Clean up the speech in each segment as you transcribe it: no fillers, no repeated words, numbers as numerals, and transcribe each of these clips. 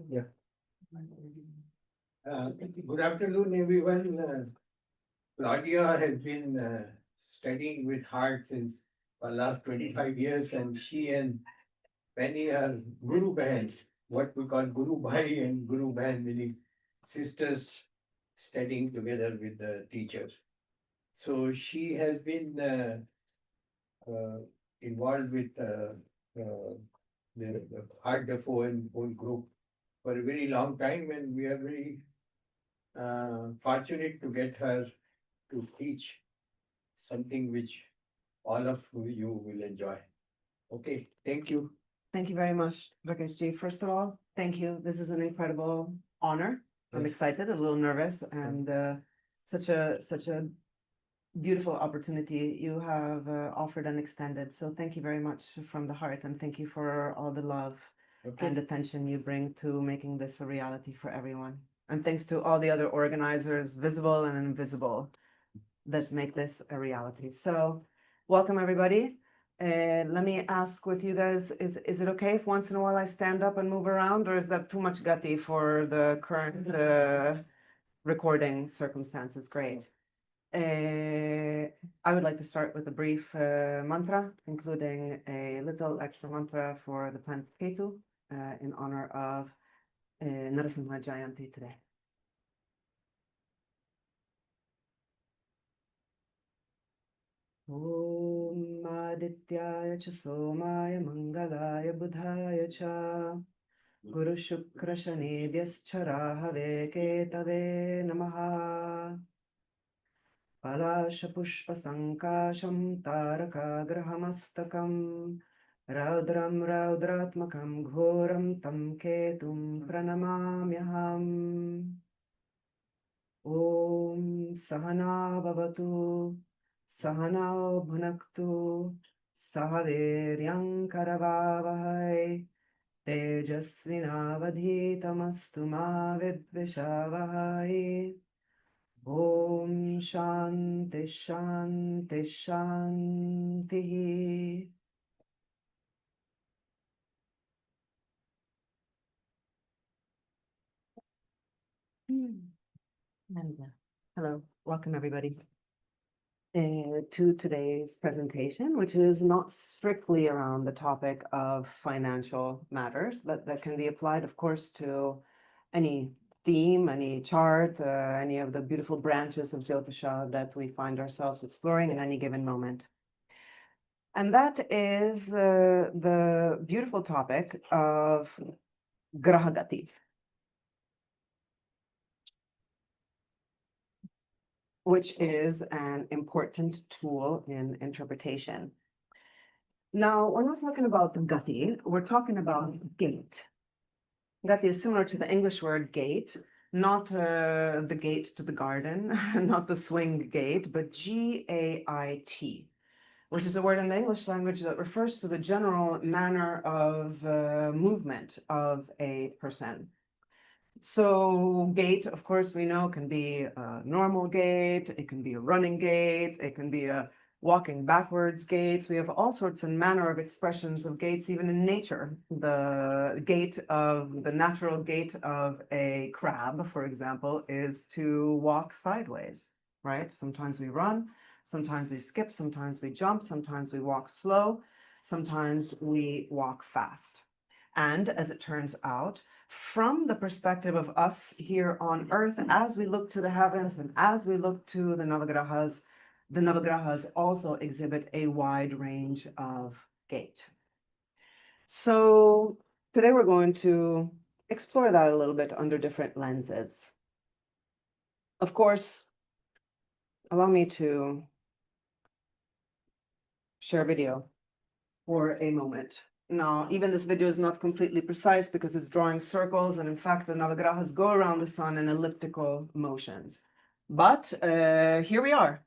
Yeah. Good afternoon, everyone. Claudia has been studying with heart since the last 25 years, and she and Penny are Guru Bahan, what we call Guru Bhai and Guru Bahan, meaning sisters studying together with the teacher. So she has been involved with the Heart Defo and whole group for a very long time, and we are very fortunate to get her to teach something which all of you will enjoy. Okay, thank you. Thank you very much, Rakeshji. First of all, thank you. This is an incredible honor. I'm Yes. excited, a little nervous, and such a beautiful opportunity you have offered and extended. So thank you very much from the heart, and thank you for all the love and Okay. attention you bring to making this a reality for everyone. And thanks to all the other organizers, visible and invisible, that make this a reality. So welcome everybody. Let me ask with you guys, is it okay if once in a while I stand up and move around, or is that too much gutty for the current recording circumstances? Great. I would like to start with a brief mantra, including a little extra mantra for the planet Ketu in honor of Narasimha Jayanti today. Om Adityaya cha Somaya Mangalaya Budhaya cha Guru Shukra Shanibhyascha Rahave Ketave Namaha Palasha Pushpa Sankasham Taraka Grahamastakam Raudram Raudratmakam Ghoram Tam Ketum Pranamamyaham Om Sahana Bhavatu Sahana Bhunaktu Sahaviryam Karavavahai Tejasvinavadhitamastu ma vidvishavahai Om Shanti Shanti Shanti. Hello, welcome everybody to today's presentation, which is not strictly around the topic of financial matters, but that can be applied, of course, to any theme, any chart, any of the beautiful branches of Jyotiṣa that we find ourselves exploring in any given moment. And that is the beautiful topic of Graha Gati, which is an important tool in interpretation. Now, we're not talking about the gati, we're talking about gate. Gati is similar to the English word gate, not the gate to the garden, not the swing gate, but G-A-I-T, which is a word in the English language that refers to the general manner of movement of a person. So gait, of course, we know can be a normal gait, it can be a running gait, it can be a walking backwards gaits. We have all sorts of manner of expressions of gaits, even in nature. The natural gait of a crab, for example, is to walk sideways, right? Sometimes we run, sometimes we skip, sometimes we jump, sometimes we walk slow, sometimes we walk fast. And as it turns out, from the perspective of us here on earth, as we look to the heavens and as we look to the Navagrahas also exhibit a wide range of gait. So today we're going to explore that a little bit under different lenses. Of course, allow me to share a video for a moment. Now, even this video is not completely precise because it's drawing circles, and in fact, the Navagrahas go around the sun in elliptical motions. But here we are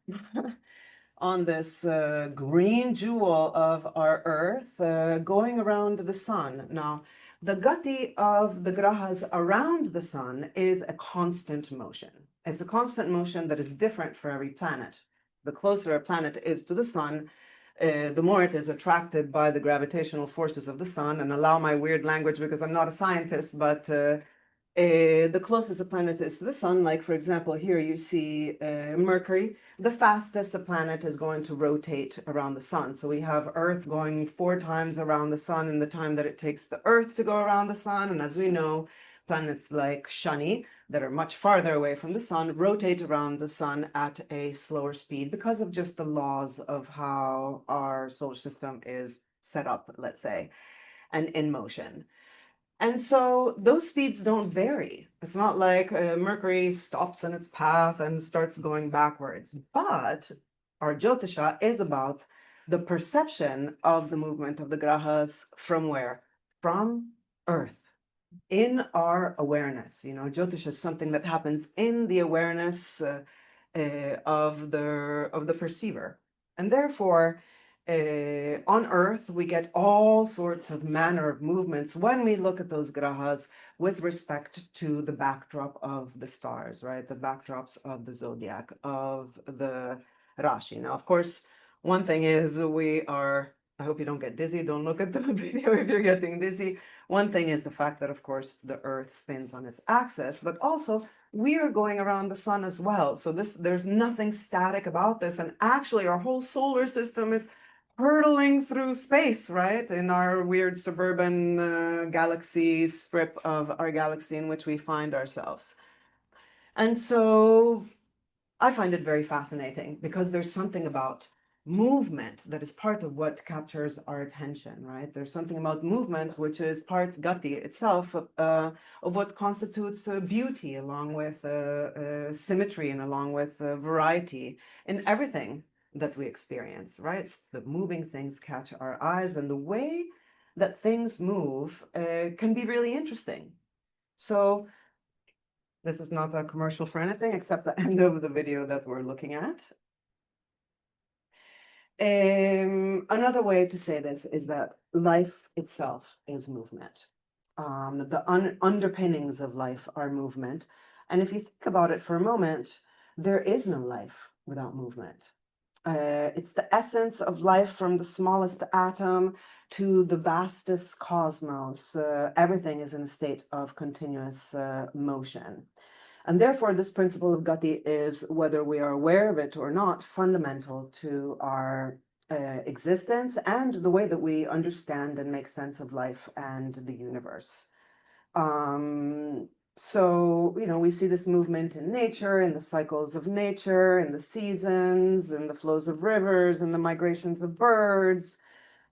on this green jewel of our Earth going around the sun. Now, the gati of the grahas around the sun is a constant motion. It's a constant motion that is different for every planet. The closer a planet is to the sun, the more it is attracted by the gravitational forces of the sun. And allow my weird language because I'm not a scientist, but the closest a planet is to the sun, like for example, here you see Mercury, the fastest a planet is going to rotate around the sun. So we have Earth going 4 times around the sun in the time that it takes the Earth to go around the sun. And as we know, planets like Shani, that are much farther away from the sun, rotate around the sun at a slower speed because of just the laws of how our solar system is set up, let's say, and in motion. And so those speeds don't vary. It's not like Mercury stops in its path and starts going backwards. But our Jyotiṣa is about the perception of the movement of the Grahas from where? From Earth, in our awareness. You know, Jyotish is something that happens in the awareness of the perceiver. And therefore, on Earth, we get all sorts of manner of movements when we look at those grahas with respect to the backdrop of the stars, right? The backdrops of the zodiac, of the Rashi. Now, of course, one thing is I hope you don't get dizzy. Don't look at the video if you're getting dizzy. One thing is the fact that, of course, the Earth spins on its axis, but also we are going around the sun as well. So there's nothing static about this. And actually, our whole solar system is hurtling through space, right? In our weird suburban galaxy strip of our galaxy in which we find ourselves. And so I find it very fascinating because there's something about movement that is part of what captures our attention, right? There's something about movement which is part Gati itself of what constitutes beauty, along with symmetry and along with variety in everything that we experience, right? The moving things catch our eyes, and the way that things move can be really interesting. So this is not a commercial for anything except the end of the video that we're looking at. Another way to say this is that life itself is movement. The underpinnings of life are movement. And if you think about it for a moment, there is no life without movement. It's the essence of life from the smallest atom to the vastest cosmos. Everything is in a state of continuous motion. And therefore, this principle of Gati is, whether we are aware of it or not, fundamental to our existence and the way that we understand and make sense of life and the universe. So, you know, we see this movement in nature, in the cycles of nature, in the seasons, in the flows of rivers, in the migrations of birds.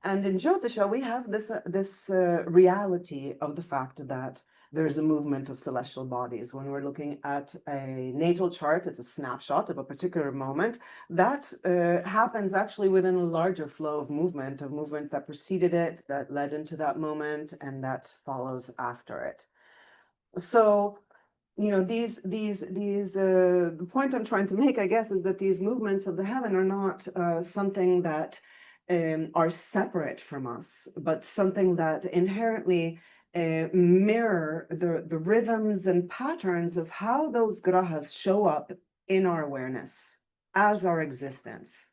And in Jyotiṣa, we have this reality of the fact that there's a movement of celestial bodies. When we're looking at a natal chart, it's a snapshot of a particular moment that happens actually within a larger flow of movement that preceded it, that led into that moment, and that follows after it. So, you know, the point I'm trying to make, I guess, is that these movements of the heaven are not something that are separate from us, but something that inherently mirror the rhythms and patterns of how those grahas show up in our awareness as our existence.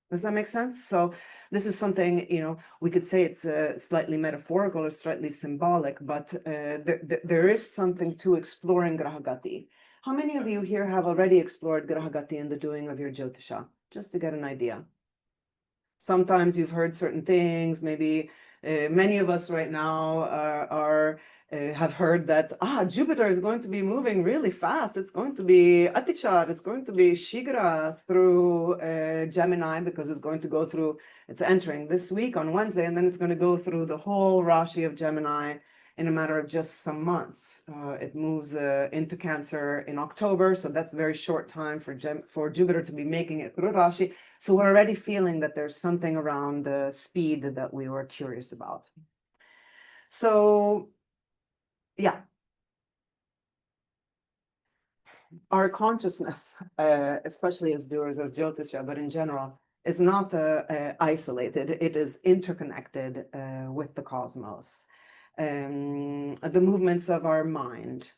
Does that make sense? So this is something, you know, we could say it's slightly metaphorical or slightly symbolic, but there is something to exploring Graha Gati. How many of you here have already explored Graha Gati in the doing of your Jyotiṣa? Just to get an idea. Sometimes you've heard certain things, maybe many of us right now have heard that Jupiter is going to be moving really fast. It's going to be Atichar, it's going to be Shigra through Gemini, because it's going to go through, it's entering this week on Wednesday, and then it's going to go through the whole Rashi of Gemini in a matter of just some months. It moves into Cancer in October, so that's a very short time for Jupiter to be making it through Rashi. So we're already feeling that there's something around speed that we were curious about. So, yeah. Our consciousness, especially as doers of Jyotiṣa, but in general, is not isolated. It is interconnected with the cosmos. The movements of our mind,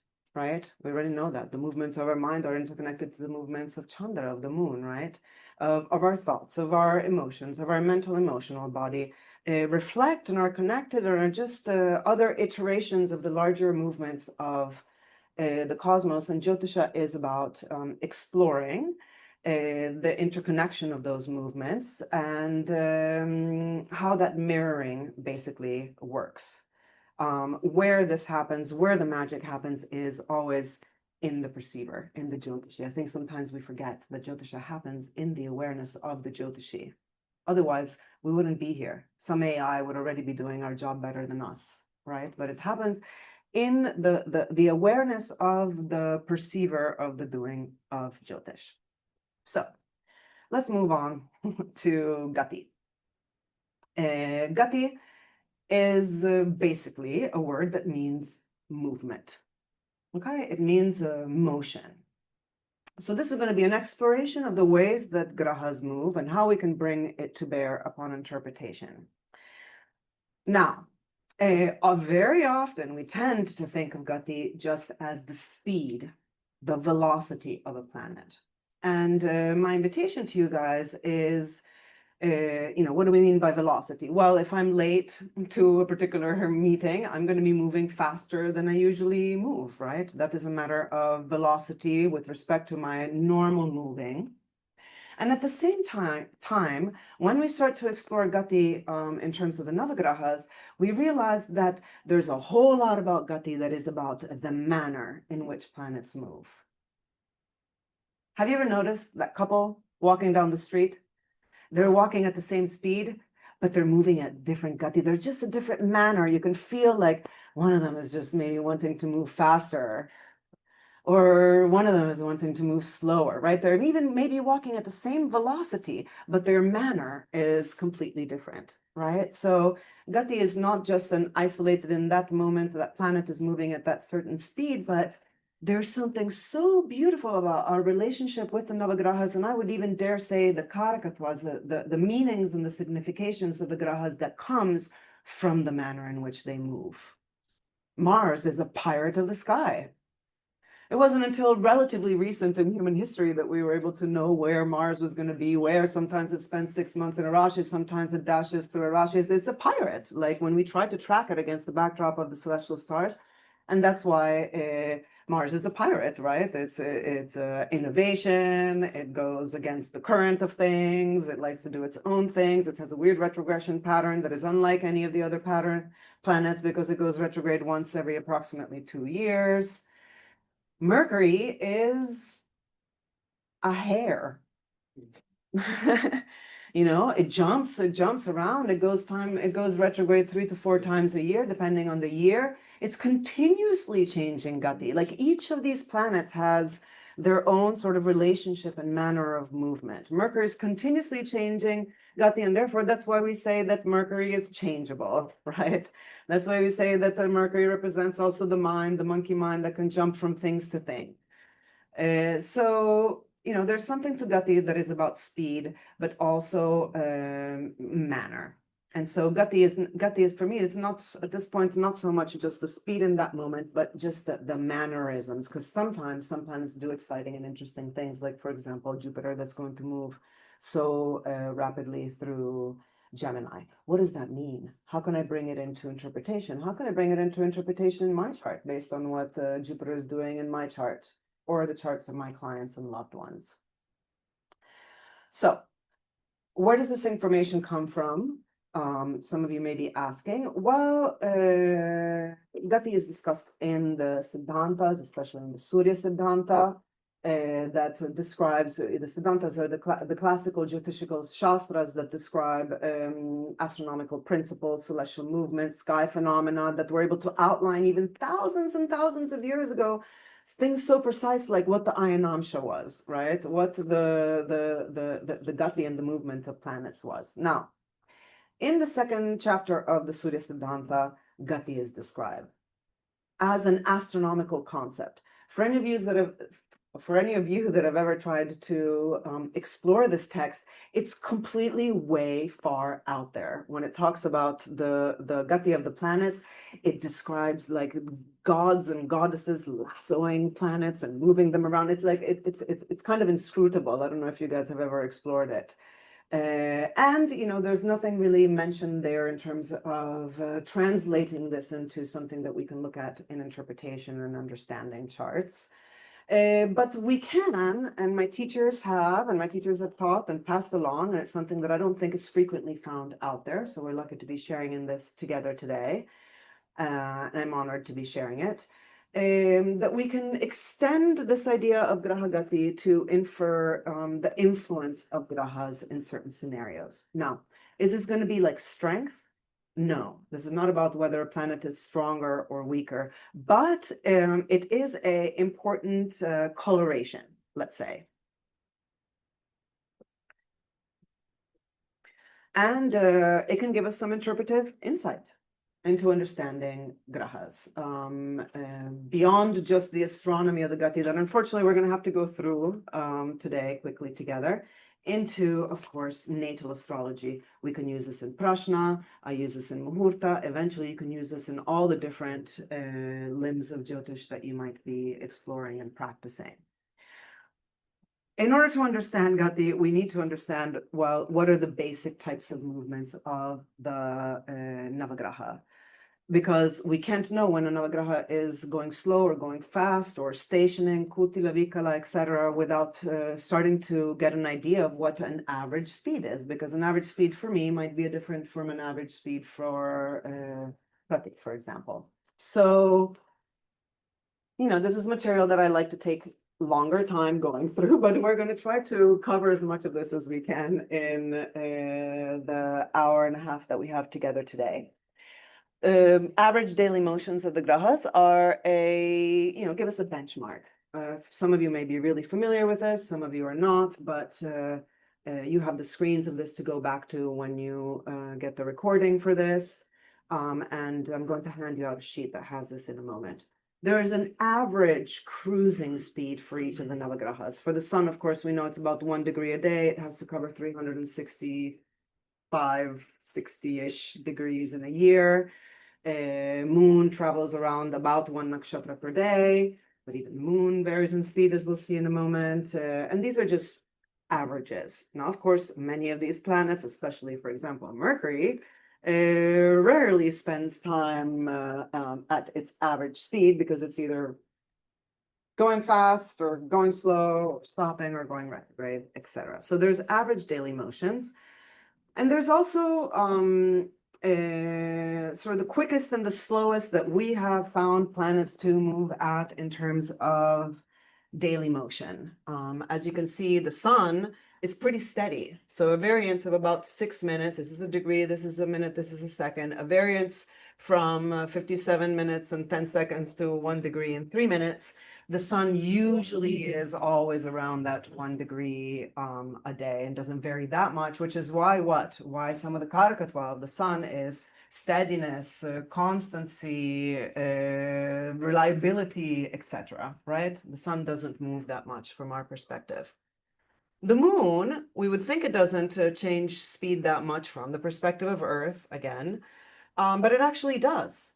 right? We already know that the movements of our mind are interconnected to the movements of Chandra, of the moon, right? Of our thoughts, of our emotions, of our mental emotional body, reflect and are connected or are just other iterations of the larger movements of the cosmos. And Jyotiṣa is about exploring the interconnection of those movements and how that mirroring basically works. Where this happens, where the magic happens is always in the perceiver, in the Jyotishi. I think sometimes we forget that Jyotisha happens in the awareness of the Jyotishi. Otherwise, we wouldn't be here. Some AI would already be doing our job better than us, right? But it happens in the awareness of the perceiver of the doing of Jyotish. So let's move on to Gati. Gati is basically a word that means movement. Okay, it means motion. So this is going to be an exploration of the ways that grahas move and how we can bring it to bear upon interpretation. Now, very often we tend to think of Gati just as the speed, the velocity of a planet. And my invitation to you guys is, what do we mean by velocity? Well, if I'm late to a particular meeting, I'm going to be moving faster than I usually move, right? That is a matter of velocity with respect to my normal moving. And at the same time, when we start to explore Gati in terms of the Navagrahas, we realize that there's a whole lot about Gati that is about the manner in which planets move. Have you ever noticed that couple walking down the street? They're walking at the same speed, but they're moving at different Gati. They're just a different manner. You can feel like one of them is just maybe wanting to move faster, or one of them is wanting to move slower, right? They're even maybe walking at the same velocity, but their manner is completely different, right? So Gati is not just an isolated in that moment, that planet is moving at that certain speed, but there's something so beautiful about our relationship with the Navagrahas, and I would even dare say the Karakatwas, the meanings and the significations of the Grahas that comes from the manner in which they move. Mars is a pirate of the sky. It wasn't until relatively recent in human history that we were able to know where Mars was going to be, where sometimes it spends 6 months in Arashi, sometimes it dashes through Arashi. It's a pirate, like when we tried to track it against the backdrop of the celestial stars. And that's why Mars is a pirate, right? It's innovation. It goes against the current of things. It likes to do its own things. It has a weird retrogression pattern that is unlike any of the other planets because it goes retrograde once every approximately 2 years. Mercury is a hare. It jumps around. It goes retrograde 3 to 4 times a year, depending on the year. It's continuously changing Gati. Like each of these planets has their own sort of relationship and manner of movement. Mercury is continuously changing Gati, and therefore that's why we say that Mercury is changeable, right? That's why we say that the Mercury represents also the mind, the monkey mind that can jump from things to things. So there's something to Gati that is about speed, but also manner. And so Gati for me is not at this point not so much just the speed in that moment, but just the mannerisms. Because sometimes some planets do exciting and interesting things, like for example Jupiter that's going to move so rapidly through Gemini. What does that mean? How can I bring it into interpretation? How can I bring it into interpretation in my chart based on what Jupiter is doing in my chart or the charts of my clients and loved ones? So where does this information come from? Some of you may be asking. Well, Gati is discussed in the Siddhantas, especially in the Surya Siddhanta, that describes the Siddhantas are the classical Jyotishical Shastras that describe astronomical principles, celestial movements, sky phenomena that were able to outline even thousands and thousands of years ago things so precise like what the Ayanamsha was, right? What the Gati and the movement of planets was. Now, in the second chapter of the Surya Siddhanta, Gati is described as an astronomical concept. For any of you that have for any of you that have ever tried to explore this text, it's completely way far out there. When it talks about the Gati of the planets, it describes like gods and goddesses lassoing planets and moving them around. It's like it's kind of inscrutable. I don't know if you guys have ever explored it. And there's nothing really mentioned there in terms of translating this into something that we can look at in interpretation and understanding charts. But we can, and my teachers have taught and passed along, and it's something that I don't think is frequently found out there. So we're lucky to be sharing in this together today. And I'm honored to be sharing it. That we can extend this idea of Graha Gati to infer the influence of Grahas in certain scenarios. Now, is this going to be like strength? No, this is not about whether a planet is stronger or weaker, but it is an important coloration, let's say. And it can give us some interpretive insight into understanding Grahas, beyond just the astronomy of the Gati that unfortunately we're going to have to go through today quickly together, into, of course, natal astrology. We can use this in Prashna, I use this in Muhurta, eventually you can use this in all the different limbs of Jyotish that you might be exploring and practicing. In order to understand Gati, we need to understand, well, what are the basic types of movements of the Navagraha? Because we can't know when a Navagraha is going slow or going fast or stationing, Kutila, Vikala, etc., without starting to get an idea of what an average speed is. Because an average speed for me might be different from an average speed for Pratik, for example. So, this is material that I like to take longer time going through, but we're going to try to cover as much of this as we can in the hour and a half that we have together today. Average daily motions of the Grahas are give us a benchmark. Some of you may be really familiar with this, some of you are not, but you have the screens of this to go back to when you get the recording for this. And I'm going to hand you out a sheet that has this in a moment. There is an average cruising speed for each of the Navagrahas. For the sun, of course, we know it's about 1 degree a day. It has to cover 365, 60-ish degrees in a year. Moon travels around about 1 nakshatra per day, but even the moon varies in speed, as we'll see in a moment. And these are just averages. Now, of course, many of these planets, especially, for example, Mercury, rarely spends time at its average speed because it's either going fast or going slow or stopping or going retrograde, etc. So there's average daily motions. And there's also sort of the quickest and the slowest that we have found planets to move at in terms of daily motion. As you can see, the sun is pretty steady. So a variance of about 6 minutes. This is a degree, this is a minute, this is a second. A variance from 57 minutes and 10 seconds to 1 degree in 3 minutes. The sun usually is always around that 1 degree a day and doesn't vary that much, which is why some of the Karakatva of the sun is steadiness, constancy, reliability, etc. Right? The sun doesn't move that much from our perspective. The moon, we would think it doesn't change speed that much from the perspective of Earth, again, but it actually does.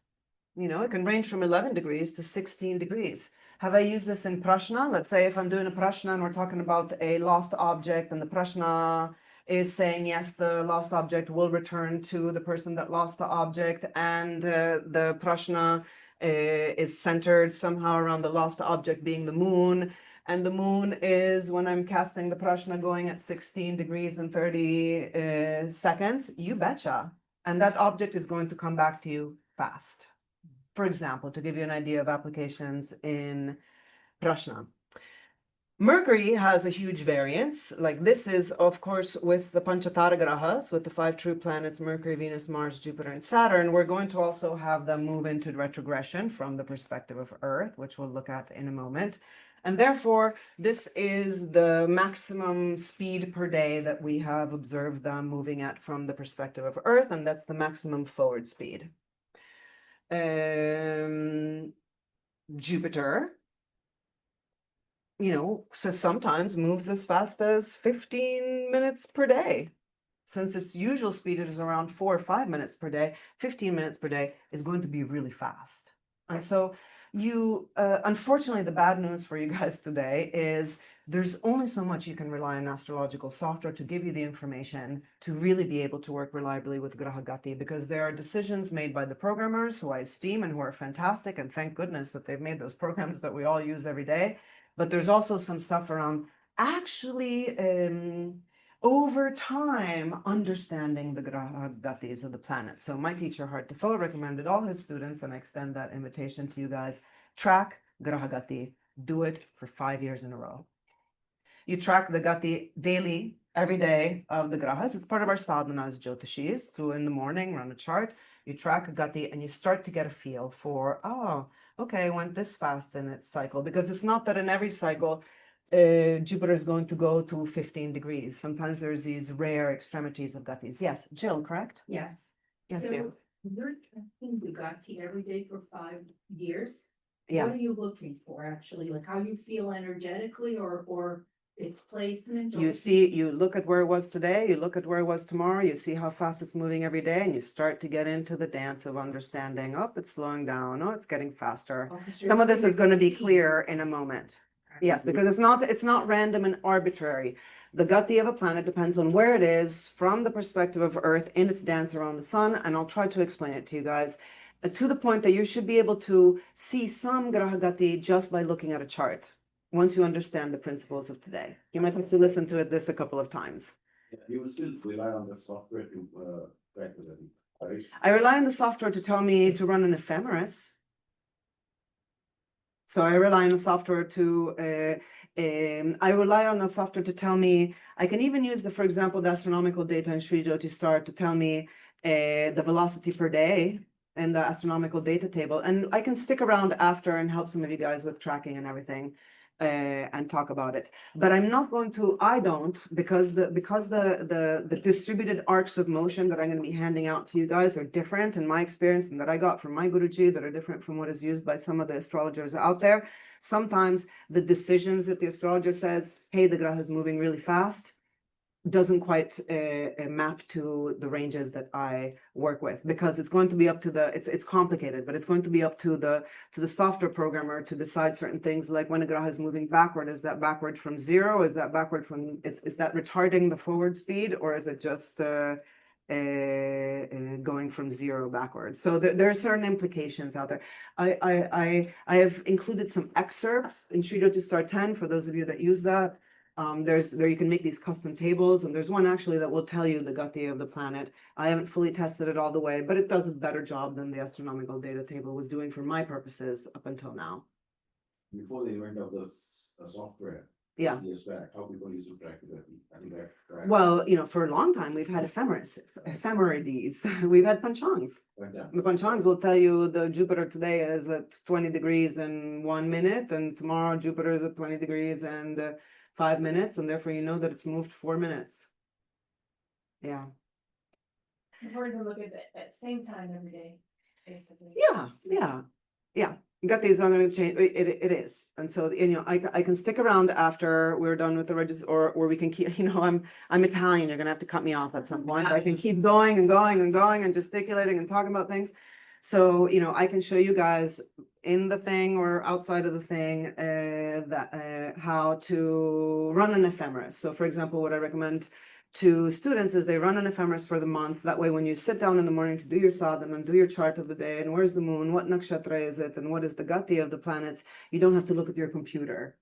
It can range from 11 degrees to 16 degrees. Have I used this in Prashna? Let's say if I'm doing a Prashna and we're talking about a lost object and the Prashna is saying, yes, the lost object will return to the person that lost the object, and the Prashna is centered somehow around the lost object being the moon. And the moon is, when I'm casting the Prashna, going at 16 degrees and 30 seconds, you betcha. And that object is going to come back to you fast. For example, to give you an idea of applications in Prashna. Mercury has a huge variance. Like this is, of course, with the Panchatara Grahas, with the 5 true planets, Mercury, Venus, Mars, Jupiter, and Saturn. We're going to also have them move into retrogression from the perspective of Earth, which we'll look at in a moment. And therefore, this is the maximum speed per day that we have observed them moving at from the perspective of Earth, and that's the maximum forward speed. Jupiter so sometimes moves as fast as 15 minutes per day. Since its usual speed is around 4 or 5 minutes per day, 15 minutes per day is going to be really fast. And so unfortunately, the bad news for you guys today is there's only so much you can rely on astrological software to give you the information to really be able to work reliably with Graha Gati, because there are decisions made by the programmers who I esteem and who are fantastic, and thank goodness that they've made those programs that we all use every day. But there's also some stuff around actually over time understanding the Graha Gatis of the planet. So my teacher, Hart Defoe, recommended all his students, and I extend that invitation to you guys, track Graha Gati, do it for 5 years in a row. You track the Gati daily, every day of the Grahas. It's part of our sadhana as Jyotiṣis. So in the morning, run a chart, you track a Gati, and you start to get a feel for, oh, okay, it went this fast in its cycle. Because it's not that in every cycle, Jupiter is going to go to 15 degrees. Sometimes there's these rare extremities of Gatis. Yes, Jill, correct? Yes. Yes, So dear. you're tracking Bugatti every day for 5 years? Yeah. What are you looking for actually? Like how you feel energetically or its placement? You look at where it was today, you look at where it was tomorrow, you see how fast it's moving every day, and you start to get into the dance of understanding, oh, it's slowing down, oh, it's getting faster. Some of this is going to be clear in a moment. Yes, because it's not random and arbitrary. The Gati of a planet depends on where it is from the perspective of Earth in its dance around the sun, and I'll try to explain it to you guys to the point that you should be able to see some Graha Gati just by looking at a chart once you understand the principles of today. You might have to listen to this a couple of times. You will still rely on the software to track the Gati, right? I rely on the software to tell me to run an ephemeris. So I rely on the software to tell me, I can even use for example, the astronomical data in Sri Jyotiṣa to tell me the velocity per day and the astronomical data table. And I can stick around after and help some of you guys with tracking and everything and talk about it. But I don't, because the distributed arcs of motion that I'm going to be handing out to you guys are different in my experience and that I got from my Guruji, that are different from what is used by some of the astrologers out there. Sometimes the decisions that the astrologer says, hey, the Graha is moving really fast, doesn't quite map to the ranges that I work with, because it's going to be up to it's complicated, but it's going to be up to the software programmer to decide certain things, like when a Graha is moving backward, is that backward from zero? Is that backward from, is that retarding the forward speed, or is it just going from zero backwards? So there are certain implications out there. I have included some excerpts in Sri Jyotiṣa 10 for those of you that use that. There you can make these custom tables, and there's one actually that will tell you the Gati of the planet. I haven't fully tested it all the way, but it does a better job than the astronomical data table was doing for my purposes up until now. Before the invent of this software, Yeah. years back, how people used to track the Gati. I think that track. Well, for a long time, we've had ephemerides. We've had panchangs. The panchangs will tell you the Jupiter today is at 20 degrees in 1 minute, and tomorrow Jupiter is at 20 degrees and 5 minutes, and therefore you know that it's moved 4 minutes. Yeah. Important to look at it at the same time every day, basically. Yeah. Gati is not going to change. It is, and so I can stick around after we're done with the register, or we can keep. I'm Italian. You're going to have to cut me off at some point. I can keep going and going and going and gesticulating and talking about things. So I can show you guys in the thing or outside of the thing how to run an ephemeris. So for example, what I recommend to students is they run an ephemeris for the month. That way, when you sit down in the morning to do your sadhana and do your chart of the day, and where's the moon, what nakshatra is it, and what is the Gati of the planets, you don't have to look at your computer,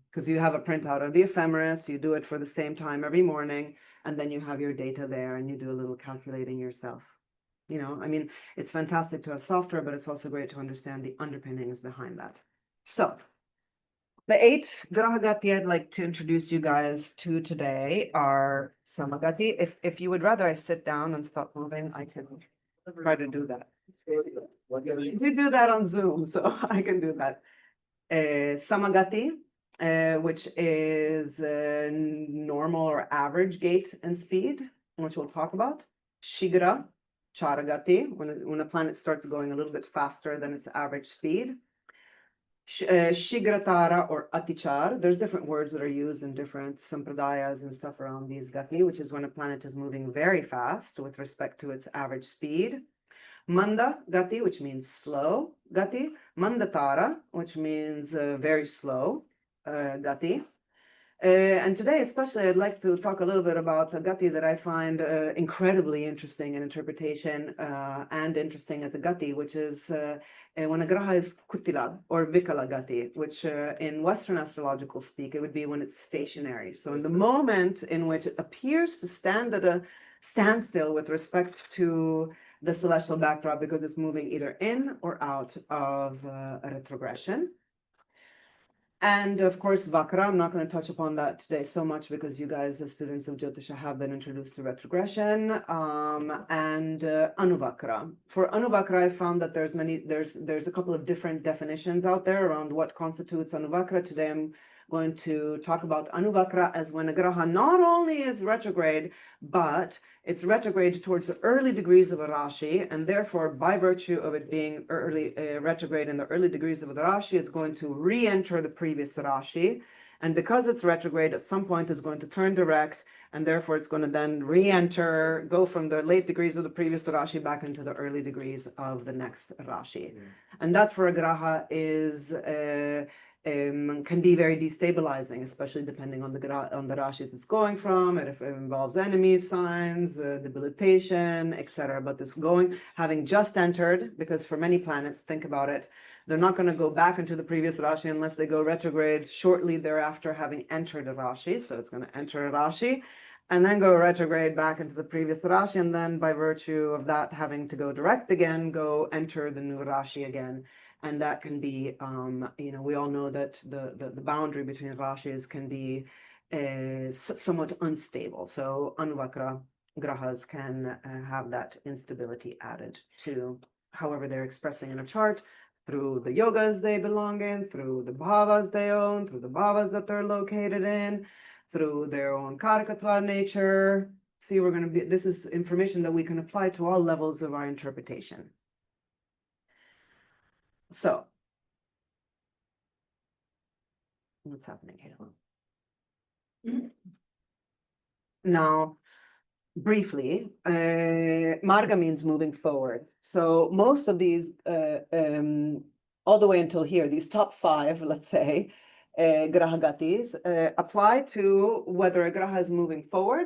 because you have a printout of the ephemeris. You do it for the same time every morning, and then you have your data there, and you do a little calculating yourself. It's fantastic to have software, but it's also great to understand the underpinnings behind that. So the 8 Graha Gati I'd like to introduce you guys to today are Samagati. If you would rather I sit down and stop moving, I can try to do that. You do that on Zoom, so I can do that. Samagati, which is normal or average gait and speed, which we'll talk about. Shigra, Charagati, when a planet starts going a little bit faster than its average speed. Shigratara or Atichar. There's different words that are used in different sampradayas and stuff around these gati, which is when a planet is moving very fast with respect to its average speed. Manda Gati, which means slow Gati. Mandatara, which means very slow Gati. And today, especially, I'd like to talk a little bit about a gati that I find incredibly interesting in interpretation and interesting as a gati, which is when a graha is kutila or vikala gati, which in Western astrological speak, it would be when it's stationary. So in the moment in which it appears to stand at a standstill with respect to the celestial backdrop because it's moving either in or out of a retrogression. And of course, Vakra, I'm not going to touch upon that today so much because you guys, as students of Jyotiṣa, have been introduced to retrogression and Anuvakra. For Anuvakra, I found that there's a couple of different definitions out there around what constitutes Anuvakra. Today, I'm going to talk about Anuvakra as when a graha not only is retrograde, but it's retrograde towards the early degrees of a Rashi, and therefore, by virtue of it being early retrograde in the early degrees of the Rashi, it's going to re-enter the previous Rashi. And because it's retrograde, at some point it's going to turn direct, and therefore it's going to then re-enter, go from the late degrees of the previous Rashi back into the early degrees of the next Rashi. And that for a Graha is can be very destabilizing, especially depending on the rashis it's going from, and if it involves enemy signs, debilitation, etc. But this having just entered, because for many planets, think about it, they're not going to go back into the previous Rashi unless they go retrograde shortly thereafter, having entered a Rashi. So it's going to enter a Rashi and then go retrograde back into the previous Rashi, and then by virtue of that having to go direct again, go enter the new Rashi again. And that can be, we all know that the boundary between Rashis can be somewhat unstable. So Anuvakra Grahas can have that instability added to however they're expressing in a chart, through the yogas they belong in, through the bhavas they own, through the bhavas that they're located in, through their own karakatva nature. See, this is information that we can apply to all levels of our interpretation. So, what's happening here? Now, briefly, marga means moving forward. So most of these, all the way until here, these top 5, let's say, Graha Gatis, apply to whether a Graha is moving forward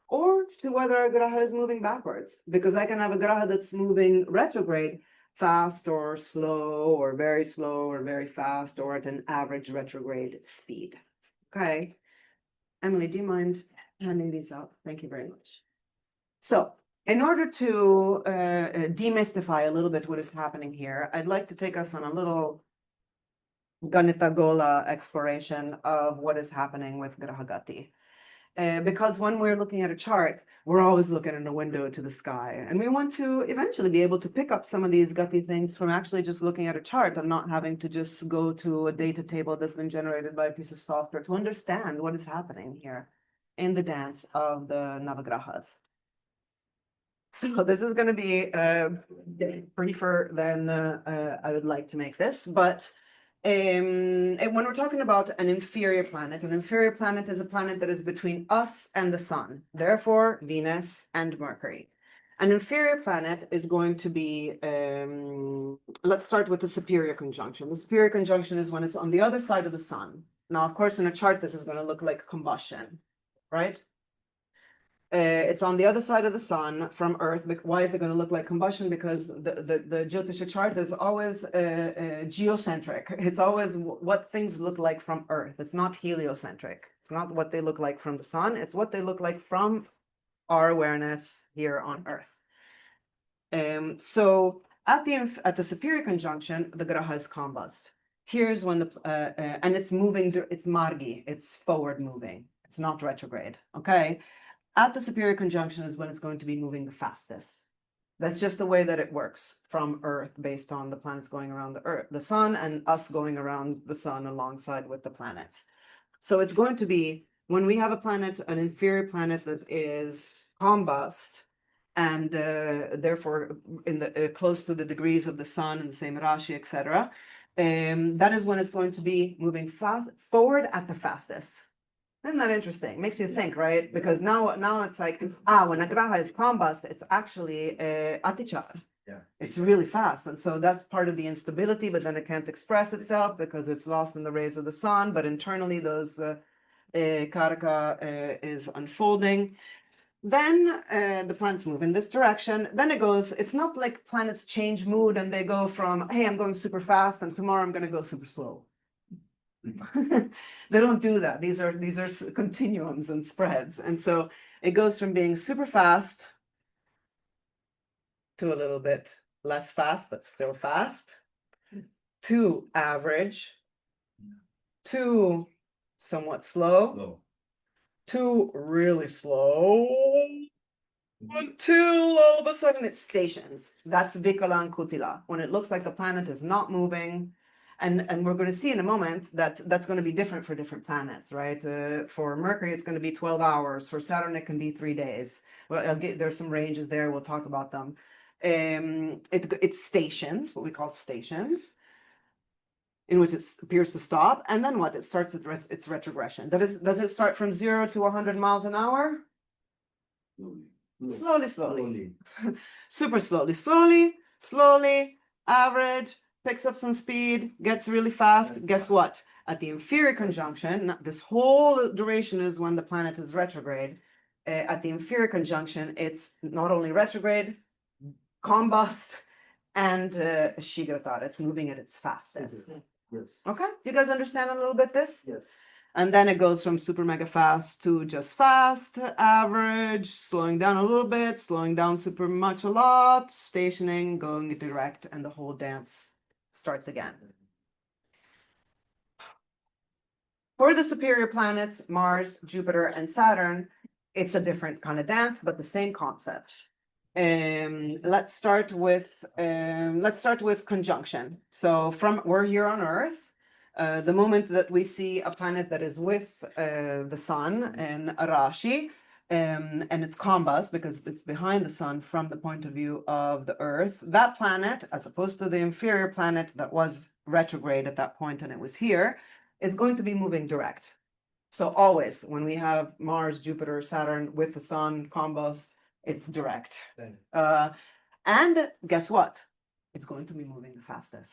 or to whether a Graha is moving backwards. Because I can have a Graha that's moving retrograde, fast or slow or very fast, or at an average retrograde speed. Okay. Emily, do you mind handing these out? Thank you very much. So, in order to demystify a little bit what is happening here, I'd like to take us on a little Ganita Gola exploration of what is happening with Graha Gati. Because when we're looking at a chart, we're always looking in a window to the sky. And we want to eventually be able to pick up some of these gati things from actually just looking at a chart and not having to just go to a data table that's been generated by a piece of software to understand what is happening here in the dance of the Navagrahas. So this is going to be briefer than I would like to make this, but and when we're talking about an inferior planet is a planet that is between us and the sun, therefore Venus and Mercury. An inferior planet is going to be, let's start with the superior conjunction. The superior conjunction is when it's on the other side of the sun. Now, of course, in a chart, this is going to look like combustion, right? It's on the other side of the sun from Earth. Why is it going to look like combustion? Because the Jyotiṣa chart is always geocentric. It's always what things look like from Earth. It's not heliocentric. It's not what they look like from the sun. It's what they look like from our awareness here on Earth. So at the superior conjunction, the graha is combust. Here's when and it's moving. It's margi. It's forward moving. It's not retrograde. Okay. At the superior conjunction is when it's going to be moving the fastest. That's just the way that it works from Earth, based on the planets going around the sun, and us going around the sun alongside with the planets. So it's going to be when we have a planet, an inferior planet that is combust, and therefore in the close to the degrees of the sun and the same Rashi, etc. that is when it's going to be moving fast forward at the fastest. Isn't that interesting? Makes you think, right? Because now it's like, when a graha is combust, it's actually atichar. Yeah. It's really fast. And so that's part of the instability, but then it can't express itself because it's lost in the rays of the sun. But internally, those karaka is unfolding. Then the planets move in this direction. Then it goes, it's not like planets change mood and they go from, hey, I'm going super fast and tomorrow I'm going to go super slow. They don't do that. These are continuums and spreads. And so it goes from being super fast to a little bit less fast, but still fast, to average, to somewhat slow, Low. to really slow, until all of a sudden it stations. That's Vikala and Kutila, when it looks like the planet is not moving. And we're going to see in a moment that that's going to be different for different planets, right? For Mercury, it's going to be 12 hours. For Saturn, it can be 3 days. Well, there's some ranges there. We'll talk about them. It stations, what we call stations, in which it appears to stop. And then what? It starts its retrogression. Does it start from 0 to 100 miles an hour? Slowly. Super slowly, average, picks up some speed, gets really fast. Guess what? At the inferior conjunction, this whole duration is when the planet is retrograde. At the inferior conjunction, it's not only retrograde, combust, and Shigratar. It's moving at its fastest. Yes. Okay, you guys understand a little bit this? Yes. And then it goes from super mega fast to just fast, average, slowing down a little bit, slowing down super much a lot, stationing, going direct, and the whole dance starts again. For the superior planets, Mars, Jupiter, and Saturn, it's a different kind of dance, but the same concept. Let's start with conjunction. So we're here on Earth. The moment that we see a planet that is with the sun in Arashi, and it's combust because it's behind the sun from the point of view of the Earth, that planet, as opposed to the inferior planet that was retrograde at that point and it was here, is going to be moving direct. So always when we have Mars, Jupiter, Saturn with the sun combust, it's direct. And guess what? It's going to be moving the fastest.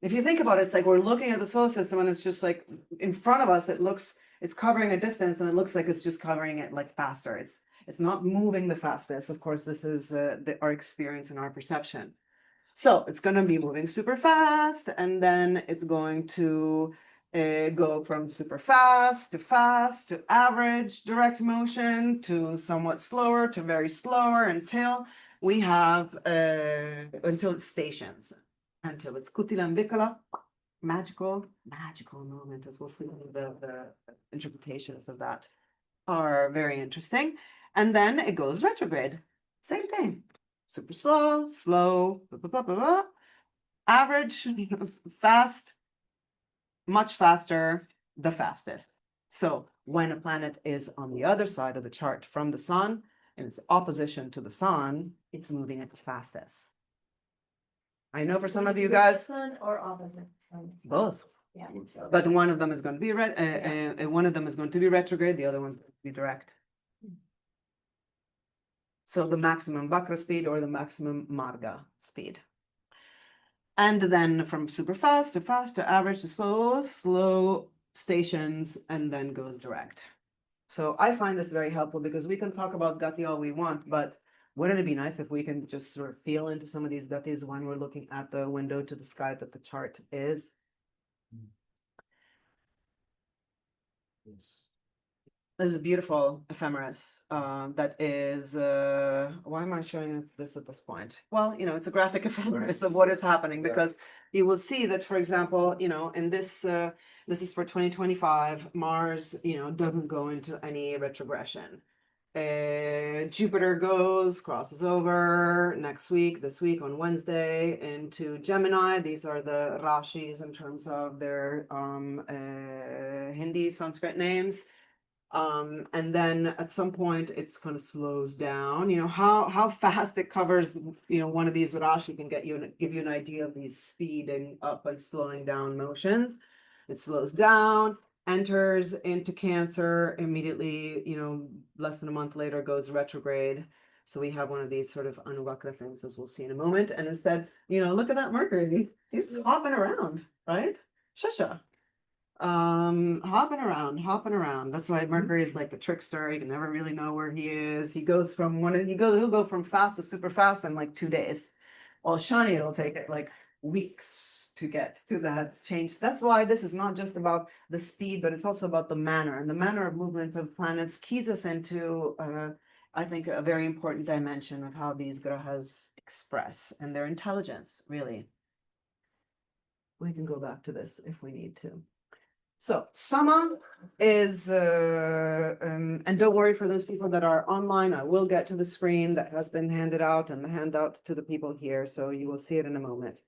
If you think about it, it's like we're looking at the solar system and it's just like in front of us, it's covering a distance and it looks like it's just covering it like faster. It's not moving the fastest. Of course, this is our experience and our perception. So it's going to be moving super fast, and then it's going to go from super fast to average direct motion to somewhat slower to very slower until we have until it stations, until it's Kutila and Vikala. Magical moment, as we'll see. The interpretations of that are very interesting. And then it goes retrograde. Same thing. Super slow, blah, blah, blah, blah, blah. Average, fast, much faster, the fastest. So when a planet is on the other side of the chart from the sun, in its opposition to the sun, it's moving at its fastest. I know for some of you guys, Sun or opposite sun? both. Yeah. But one of them is going to be one of them is going to be retrograde, the other one's going to be direct. So the maximum Vakra speed or the maximum Marga speed. And then from super fast to average to slow stations, and then goes direct. So I find this very helpful because we can talk about Gati all we want, but wouldn't it be nice if we can just sort of feel into some of these Gatis when we're looking at the window to the sky that the chart is? Yes. This is a beautiful ephemeris that is, why am I showing this at this point? Well, it's a graphic ephemeris of what is happening, because you will see that, for example, in this, this is for 2025, Mars, doesn't go into any retrogression. Jupiter crosses over this week on Wednesday into Gemini. These are the Rashis in terms of their Hindi Sanskrit names. And then at some point it's kind of slows down. You know, how fast it covers, you know, one of these Rashi can give you an idea of these speeding up and slowing down motions. It slows down, enters into Cancer immediately, you know, less than a month later goes retrograde. So we have one of these sort of Anuvakra things, as we'll see in a moment. And instead, you know, look at that Mercury. He's hopping around, right? Shusha. Hopping around. That's why Mercury is like the trickster. You can never really know where he is. He goes from he'll go from fast to super fast in like 2 days. While Shani, it'll take it like weeks to get to that change. That's why this is not just about the speed, but it's also about the manner. And the manner of movement of planets keys us into I think a very important dimension of how these grahas express and their intelligence, really. We can go back to this if we need to. So Sama is, and don't worry for those people that are online, I will get to the screen that has been handed out and the handout to the people here, so you will see it in a moment.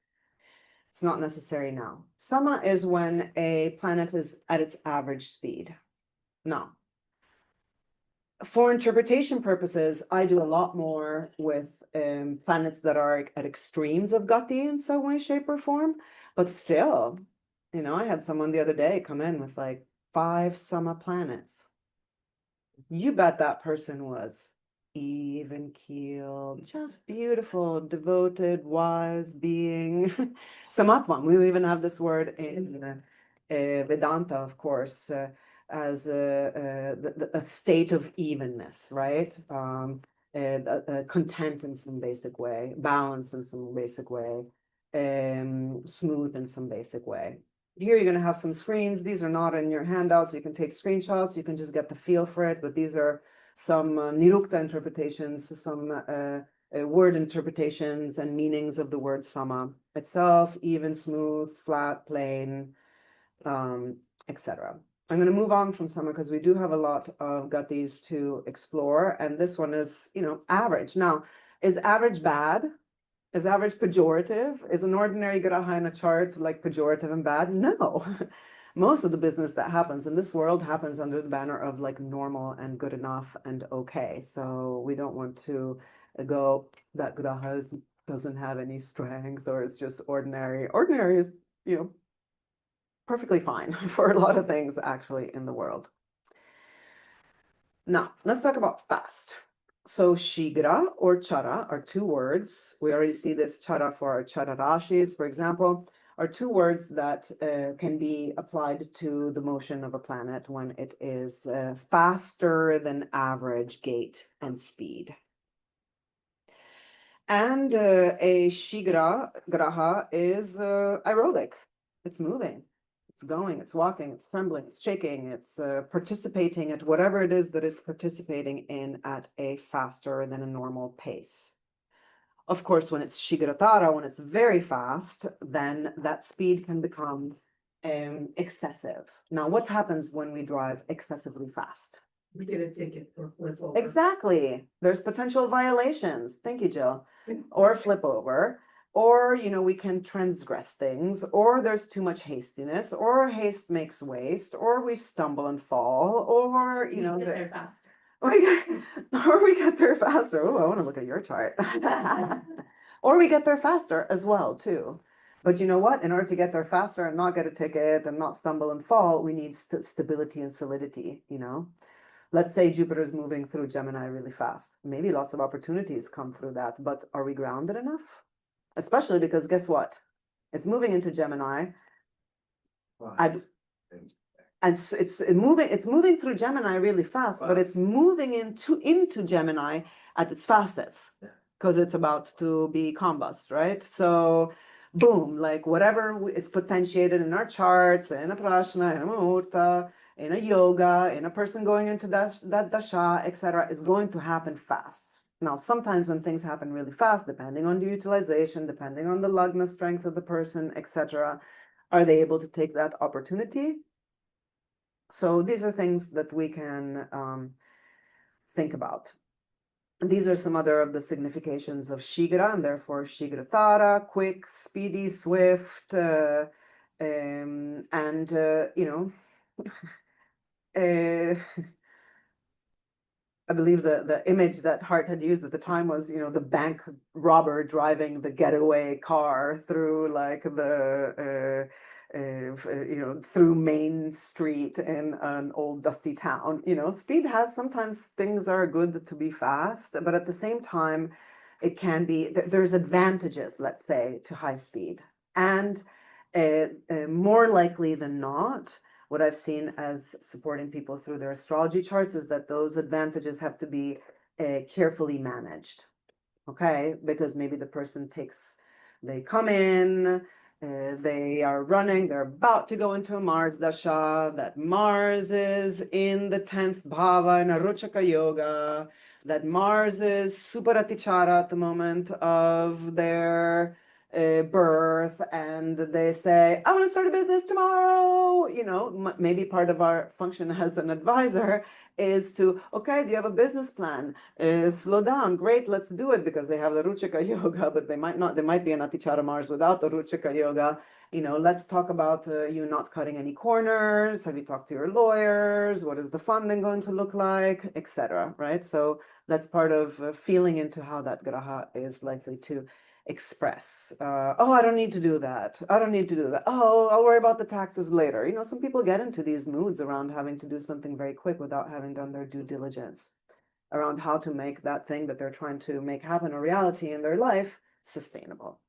It's not necessary now. Sama is when a planet is at its average speed. Now, for interpretation purposes, I do a lot more with planets that are at extremes of Gati in some way, shape, or form, but still, you know, I had someone the other day come in with like 5 Sama planets. You bet that person was even keeled, just beautiful, devoted, wise being. Samatvam, we even have this word in Vedanta, of course, as a state of evenness, right? Content in some basic way, balance in some basic way, smooth in some basic way. Here you're going to have some screens. These are not in your handouts. You can take screenshots. You can just get the feel for it. But these are some Nirukta interpretations, some word interpretations and meanings of the word Sama itself, even, smooth, flat, plain, etc. I'm going to move on from Sama because we do have a lot of Gatis to explore. And this one is, you know, average. Now, is average bad? Is average pejorative? Is an ordinary graha in a chart like pejorative and bad? No. Most of the business that happens in this world happens under the banner of like normal and good enough and okay. So we don't want to go that graha doesn't have any strength or it's just ordinary. Ordinary is, you know, perfectly fine for a lot of things actually in the world. Now, let's talk about fast. So Shigra or Chara are 2 words. We already see this Chara for our Chara Rashis, for example, are 2 words that can be applied to the motion of a planet when it is faster than average gait and speed. And a Shigra Graha is aerobic. It's moving. It's going, it's walking, it's trembling, it's shaking, it's participating at whatever it is that it's participating in at a faster than a normal pace. Of course, when it's Shigratara, when it's very fast, then that speed can become excessive. Now, what happens when we drive excessively fast? We get a ticket for flip over. Exactly. There's potential violations. Thank you, Jill. Or flip over. Or, you know, we can transgress things, or there's too much hastiness, or haste makes waste, or we stumble and fall, or, you know, Get there faster. or we get there faster. Oh, I want to look at your chart. Or we get there faster as well, too. But you know what? In order to get there faster and not get a ticket and not stumble and fall, we need stability and solidity, you know? Let's say Jupiter is moving through Gemini really fast. Maybe lots of opportunities come through that, but are we grounded enough? Especially because guess what? It's moving into Gemini. And so it's moving through Gemini really fast, but it's moving into Gemini at its fastest because it's about to be combust, right? So boom, like whatever is potentiated in our charts, in a prashna, in a muhurta, in a yoga, in a person going into that dasha, etc., is going to happen fast. Now, sometimes when things happen really fast, depending on the utilization, depending on the lagna strength of the person, etc., are they able to take that opportunity? So these are things that we can think about. And these are some other of the significations of Shigra, and therefore Shigratara, quick, speedy, swift, and you know, I believe the image that Hart had used at the time was, the bank robber driving the getaway car through like through Main Street in an old dusty town. Speed has sometimes things are good to be fast, but at the same time, it can be, there's advantages, let's say, to high speed. And more likely than not, what I've seen as supporting people through their astrology charts is that those advantages have to be carefully managed. Okay, because maybe the person they come in, they are running, they're about to go into a Mars dasha, that Mars is in the 10th bhava in Aruchaka yoga, that Mars is super atichara at the moment of their birth, and they say, I want to start a business tomorrow. Maybe part of our function as an advisor is to, okay, do you have a business plan? Slow down, great, let's do it, because they have the Ruchika yoga, but they might not, there might be an Atichara Mars without the Ruchika yoga. Let's talk about you not cutting any corners. Have you talked to your lawyers? What is the funding going to look like, etc. Right? So that's part of feeling into how that graha is likely to express. Oh, I don't need to do that. I don't need to do that. Oh, I'll worry about the taxes later. Some people get into these moods around having to do something very quick without having done their due diligence around how to make that thing that they're trying to make happen a reality in their life sustainable.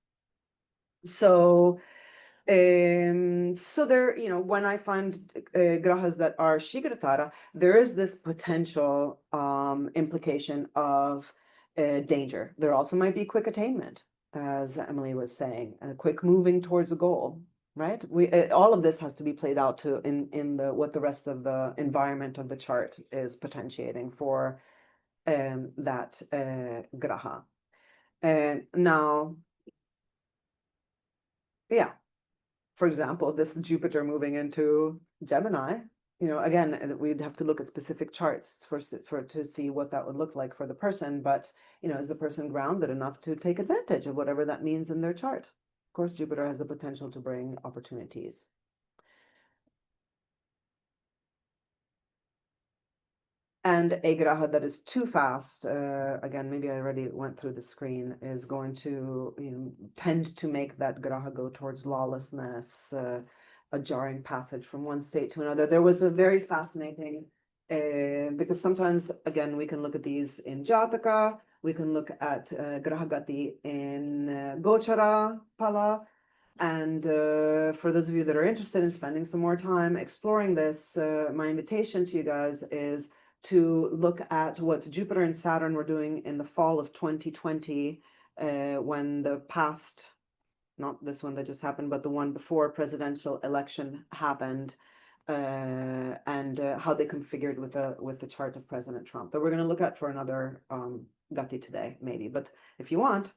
So there, when I find grahas that are Shigratara, there is this potential implication of danger. There also might be quick attainment, as Emily was saying, quick moving towards a goal, right? All of this has to be played out to in what the rest of the environment of the chart is potentiating for that graha. And now, yeah, for example, this Jupiter moving into Gemini, again, we'd have to look at specific charts to see what that would look like for the person. But, is the person grounded enough to take advantage of whatever that means in their chart? Of course, Jupiter has the potential to bring opportunities. And a graha that is too fast, again, maybe I already went through the screen, is going to tend to make that graha go towards lawlessness, a jarring passage from one state to another. There was a very fascinating, because sometimes, again, we can look at these in Jataka, we can look at Graha Gati in Gochara Pala, and for those of you that are interested in spending some more time exploring this, my invitation to you guys is to look at what Jupiter and Saturn were doing in the fall of 2020, when the past, not this one that just happened, but the one before presidential election happened, and how they configured with the chart of President Trump that we're going to look at for another Gati today, maybe. But if you want,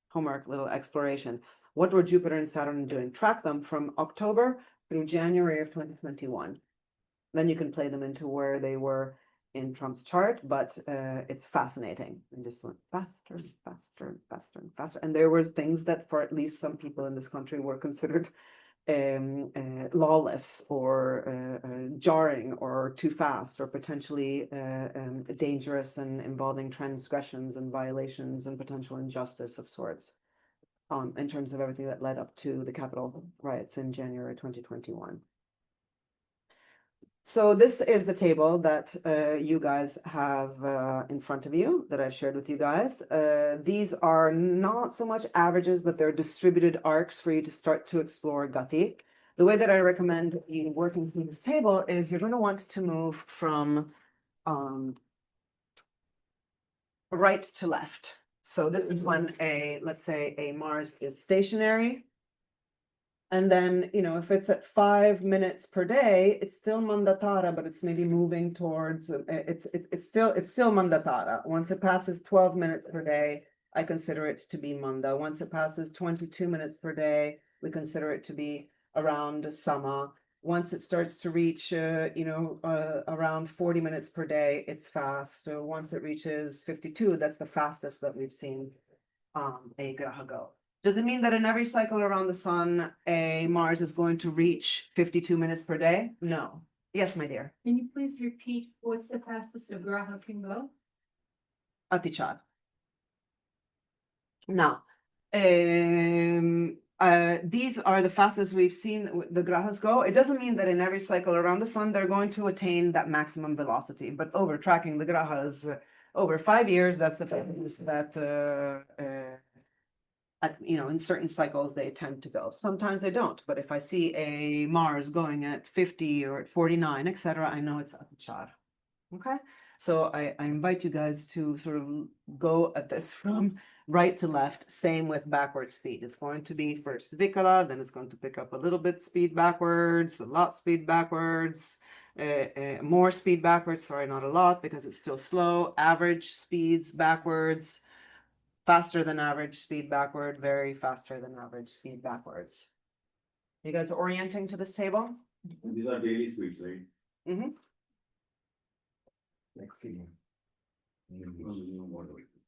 homework, little exploration. What were Jupiter and Saturn doing? Track them from October through January of 2021. Then you can play them into where they were in Trump's chart, but it's fascinating. And just went faster and faster and faster and faster. And there were things that for at least some people in this country were considered lawless or jarring or too fast or potentially dangerous and involving transgressions and violations and potential injustice of sorts, in terms of everything that led up to the Capitol riots in January 2021. So this is the table that you guys have in front of you that I've shared with you guys. These are not so much averages, but they're distributed arcs for you to start to explore Gati. The way that I recommend you working through this table is you're going to want to move from right to left. So this is when let's say a Mars is stationary. And then, if it's at 5 minutes per day, it's still Mandatara, but it's maybe moving towards, it's still Mandatara. Once it passes 12 minutes per day, I consider it to be Manda. Once it passes 22 minutes per day, we consider it to be around Sama. Once it starts to reach, around 40 minutes per day, it's fast. Once it reaches 52, that's the fastest that we've seen a Graha go. Does it mean that in every cycle around the sun, a Mars is going to reach 52 minutes per day? No. Yes, my dear. Can you please repeat what's the fastest a graha can go? Atichar. Now, these are the fastest we've seen the Grahas go. It doesn't mean that in every cycle around the sun they're going to attain that maximum velocity, but over tracking the Grahas over 5 years, that's the fastest that in certain cycles they tend to go. Sometimes they don't, but if I see a Mars going at 50 or at 49, etc., I know it's Atichar. Okay, so I invite you guys to sort of go at this from right to left, same with backward speed. It's going to be first Vikala, then it's going to pick up a little bit speed backwards, a lot speed backwards, more speed backwards, sorry, not a lot because it's still slow, average speeds backwards, faster than average speed backward, very faster than average speed backwards. You guys orienting to this table? These are daily speeds, right? Mm-hmm. Like feeling.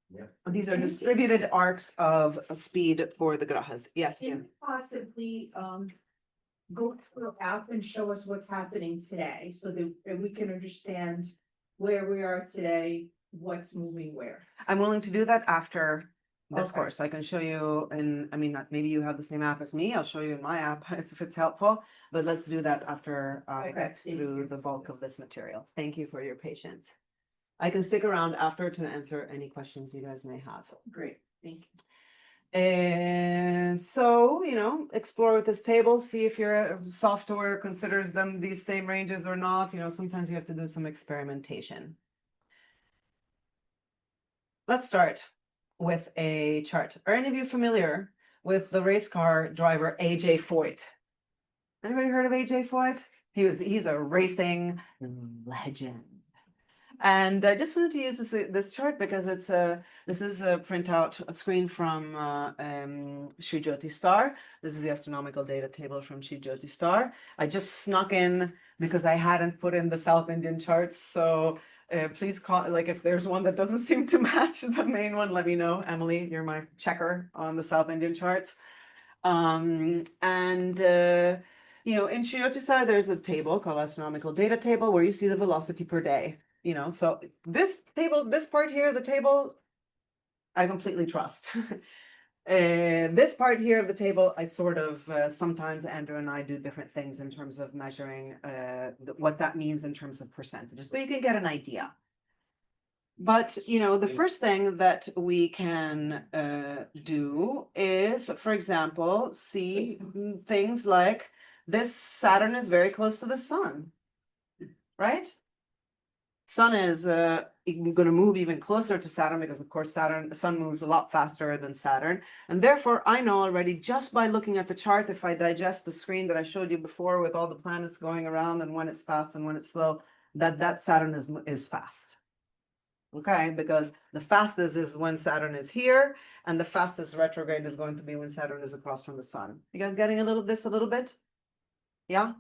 Yeah. These are distributed arcs of speed for the Grahas. Yes, Can you possibly, go through the app and show us what's happening today so that we can understand where we are today, what's moving where? I'm willing to do that after this Okay. course. I can show you in, maybe you have the same app as me. I'll show you in my app if it's helpful, but let's do that after I Okay, get thank through you. the bulk of this material. Thank you for your patience. I can stick around after to answer any questions you guys may have. Great, thank you. And so, explore with this table, see if your software considers them these same ranges or not. Sometimes you have to do some experimentation. Let's start with a chart. Are any of you familiar with the race car driver AJ Foyt? Anybody heard of AJ Foyt? He's a racing legend. And I just wanted to use this chart because this is a printout, a screen from Sri Jyotiṣa. This is the astronomical data table from Sri Jyotiṣa. I just snuck in because I hadn't put in the South Indian charts. So please call, if there's one that doesn't seem to match the main one, let me know. Emily, you're my checker on the South Indian charts. In Sri Jyotiṣa, there's a table called astronomical data table where you see the velocity per day. So this table, this part here, the table, I completely trust. This part here of the table, I sort of, sometimes Andrew and I do different things in terms of measuring what that means in terms of percentages, but you can get an idea. But, the first thing that we can do is, for example, see things like this Saturn is very close to the sun, right? Sun is going to move even closer to Saturn because, of course, the sun moves a lot faster than Saturn. And therefore, I know already just by looking at the chart, if I digest the screen that I showed you before with all the planets going around and when it's fast and when it's slow, that Saturn is fast. Okay, because the fastest is when Saturn is here, and the fastest retrograde is going to be when Saturn is across from the sun. You guys getting a little bit? Yeah?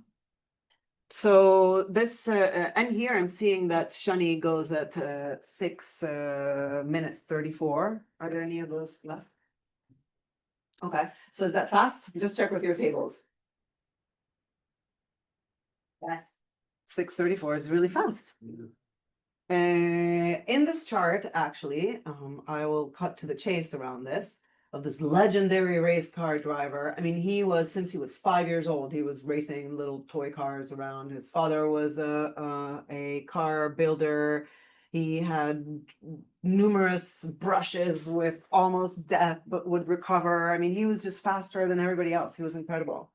So this, and here I'm seeing that Shani goes at 6 minutes 34. Are there any of those left? Okay, so is that fast? Just check with your tables. Yes. 6:34 is really fast. In this chart, actually, I will cut to the chase around this, of this legendary race car driver. I mean, since he was 5 years old, he was racing little toy cars around. His father was a car builder. He had numerous brushes with almost death, but would recover. I mean, he was just faster than everybody else. He was incredible.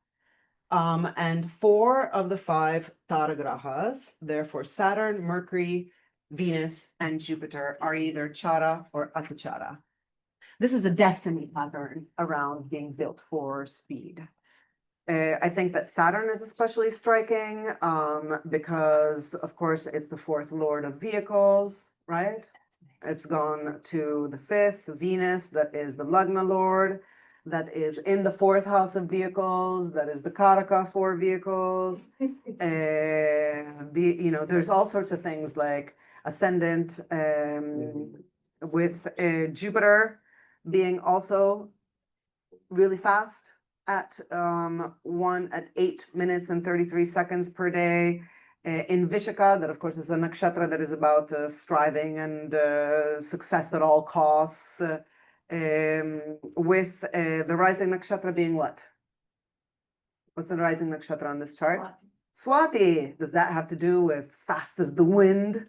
And 4 of the 5 Tara Grahas, therefore Saturn, Mercury, Venus, and Jupiter, are either Chara or Atichara. This is a destiny pattern around being built for speed. I think that Saturn is especially striking because, of course, it's the 4th lord of vehicles, right? It's gone to the 5th, Venus, that is the Lagna lord, that is in the 4th house of vehicles, that is the Karaka for vehicles. There's all sorts of things like ascendant with Jupiter being also really fast at 8 minutes and 33 seconds per day. In Vishaka, that of course is a nakshatra that is about striving and success at all costs, with the rising nakshatra being what? What's the rising nakshatra on this chart? Swati. Does that have to do with fast as the wind?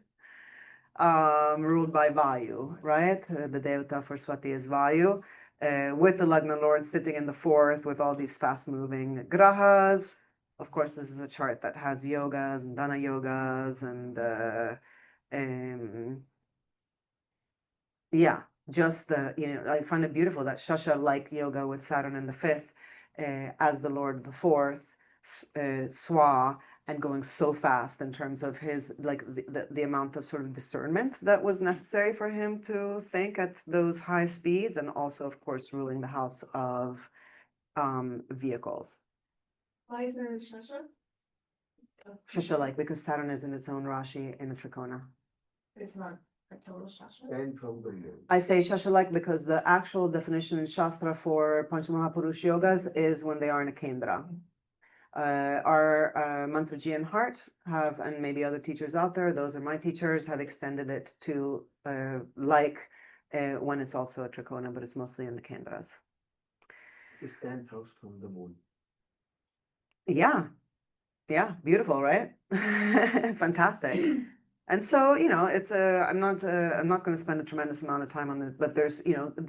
Ruled by Vayu, right? The Devata for Swati is Vayu, with the Lagna Lord sitting in the fourth with all these fast moving Grahas. Of course, this is a chart that has yogas and dana yogas and yeah, just I find it beautiful that Shasha like yoga with Saturn in the fifth as the Lord of the fourth, Swa, and going so fast in terms of his like the amount of sort of discernment that was necessary for him to think at those high speeds, and also of course ruling the house of vehicles. Why is there a Shasha? Shasha like because Saturn is in its own Rashi in a Trikona. It's not a total Shasha. And from the moon. I say Shasha like because the actual definition in Shastra for Panchamahapurush yogas is when they are in a Kendra. Our Mantraji and Heart have, and maybe other teachers out there, those are my teachers, have extended it to when it's also a Trikona, but it's mostly in the Kendras. It's 10th house from the moon. Yeah, beautiful, right? Fantastic. And so, it's I'm not going to spend a tremendous amount of time on this, but there's,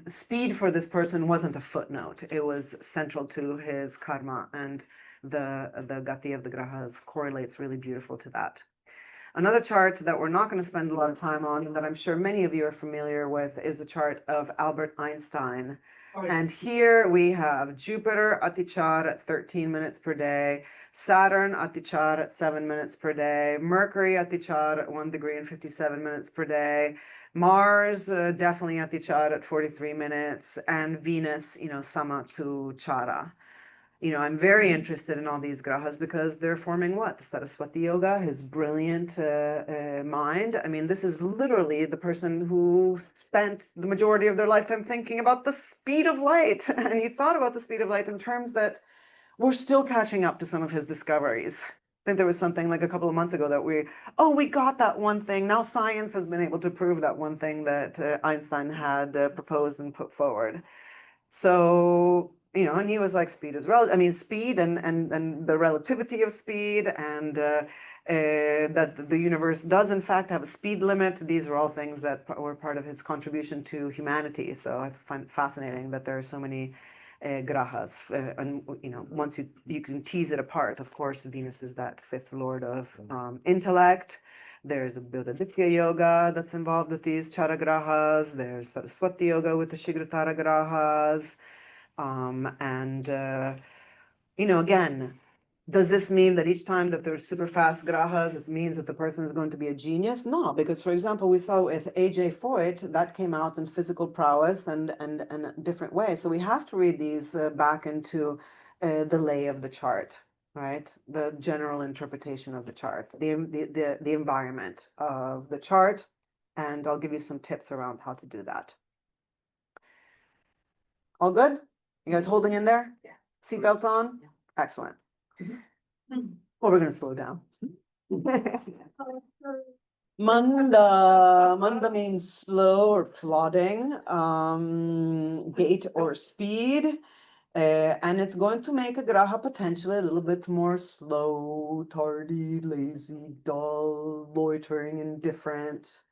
speed for this person wasn't a footnote. It was central to his karma, and the Gati of the Grahas correlates really beautiful to that. Another chart that we're not going to spend a lot of time on, and that I'm sure many of you are familiar with, is the chart of Albert Einstein. And here we have Jupiter Atichar at 13 minutes per day, Saturn Atichar at 7 minutes per day, Mercury Atichar at 1 degree and 57 minutes per day, Mars definitely Atichar at 43 minutes, and Venus, Sama to Chara. I'm very interested in all these grahas because they're forming what? The Saraswati Yoga, his brilliant mind. I mean, this is literally the person who spent the majority of their lifetime thinking about the speed of light. And he thought about the speed of light in terms that we're still catching up to some of his discoveries. I think there was something like a couple of months ago that we got that one thing. Now science has been able to prove that one thing that Einstein had proposed and put forward. So, and he was like, speed is speed and the relativity of speed, and that the universe does in fact have a speed limit. These are all things that were part of his contribution to humanity. So I find it fascinating that there are so many grahas, and once you can tease it apart. Of course, Venus is that fifth lord of intellect. There's a Buddha-Ditya yoga that's involved with these charagrahas. There's Saraswati yoga with the Shigratara grahas. Again, does this mean that each time that there's super fast grahas, it means that the person is going to be a genius? No, because for example, we saw with A.J. Foyt, that came out in physical prowess and a different way. So we have to read these back into the lay of the chart. Right, the general interpretation of the chart, the environment of the chart, and I'll give you some tips around how to do that. All good? You guys holding in there? Yeah. Seatbelts on? Yeah. Excellent. Well, we're going to slow down. Manda means slow or plodding, gait or speed. And it's going to make a graha potentially a little bit more slow, tardy, lazy, dull, loitering, indifferent.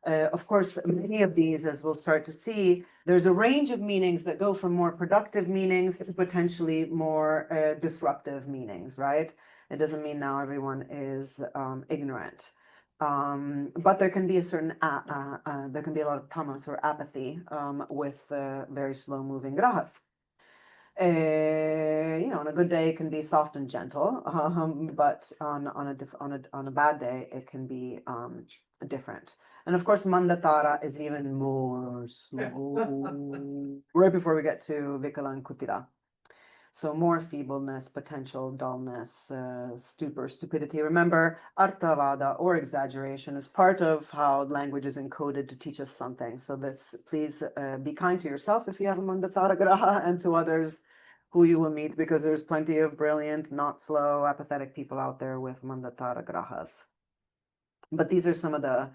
Of course, many of these, as we'll start to see, there's a range of meanings that go from more productive meanings to potentially more disruptive meanings, right? It doesn't mean now everyone is ignorant. But there can be a certain, there can be a lot of tamas or apathy with very slow moving grahas. On a good day it can be soft and gentle, but on a bad day it can be different. And of course, Mandatara is even more slow. Right before we get to Vikala and Kutira. So more feebleness, potential dullness, stupor, stupidity. Remember, Artavada or exaggeration is part of how language is encoded to teach us something. So please be kind to yourself if you have a Mandatara Graha, and to others who you will meet, because there's plenty of brilliant, not slow, apathetic people out there with Mandatara Grahas. But these are some of the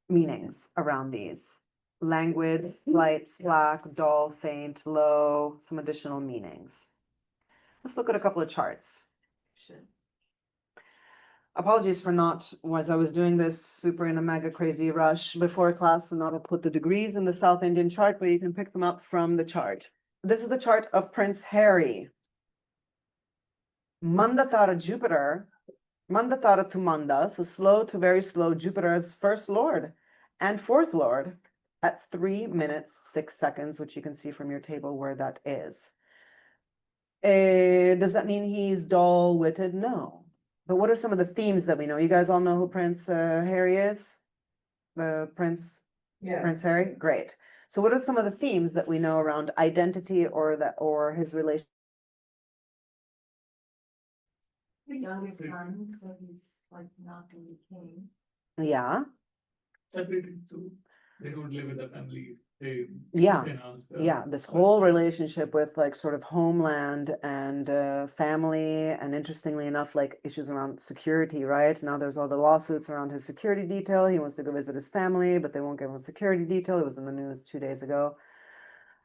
meanings around these. Languid, slight, slack, dull, faint, low, some additional meanings. Let's look at a couple of charts. Apologies for not, as I was doing this super in a mega crazy rush before class, and not have put the degrees in the South Indian chart, but you can pick them up from the chart. This is the chart of Prince Harry. Mandatara Jupiter, Mandatara to Manda, so slow to very slow, Jupiter as first lord and fourth lord at 3 minutes, 6 seconds, which you can see from your table where that is. Does that mean he's dull-witted? No. But what are some of the themes that we know? You guys all know who Prince Harry is? The Prince Harry? Great. So what are some of the themes that we know around identity or his relation? The youngest son, so he's like not gonna be king. Yeah, Separated too. They don't live with the family. They yeah, announce yeah. This whole relationship with like sort of homeland and family, and interestingly enough, like issues around security, right? Now there's all the lawsuits around his security detail. He wants to go visit his family, but they won't give him a security detail. It was in the news 2 days ago.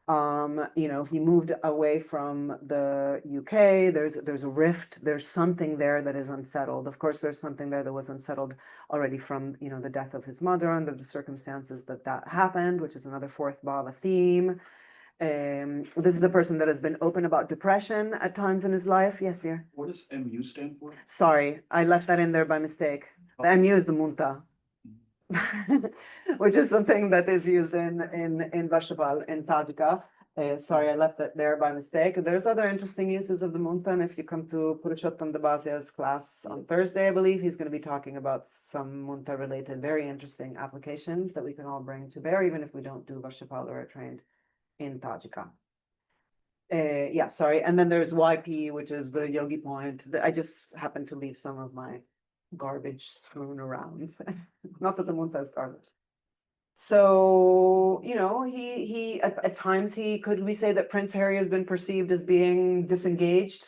You know, he moved away from the UK. There's a rift. There's something there that is unsettled. Of course, there's something there that was unsettled already from, you know, the death of his mother under the circumstances that happened, which is another fourth bhava theme. This is a person that has been open about depression at times in his life. Yes, dear. What does MU stand for? Sorry, I left that in there by mistake. The MU is the munta. Which is something that is used in Vashapal, in Tajika. Sorry, I left that there by mistake. There's other interesting uses of the munta, and if you come to Purushottam Dabasia's class on Thursday, I believe, he's going to be talking about some munta-related, very interesting applications that we can all bring to bear, even if we don't do Vashapal or are trained in Tajika. Yeah, sorry. And then there's YP, which is the yogi point. I just happened to leave some of my garbage strewn around. Not that the munta is garbage. So, you know, he at times could we say that Prince Harry has been perceived as being disengaged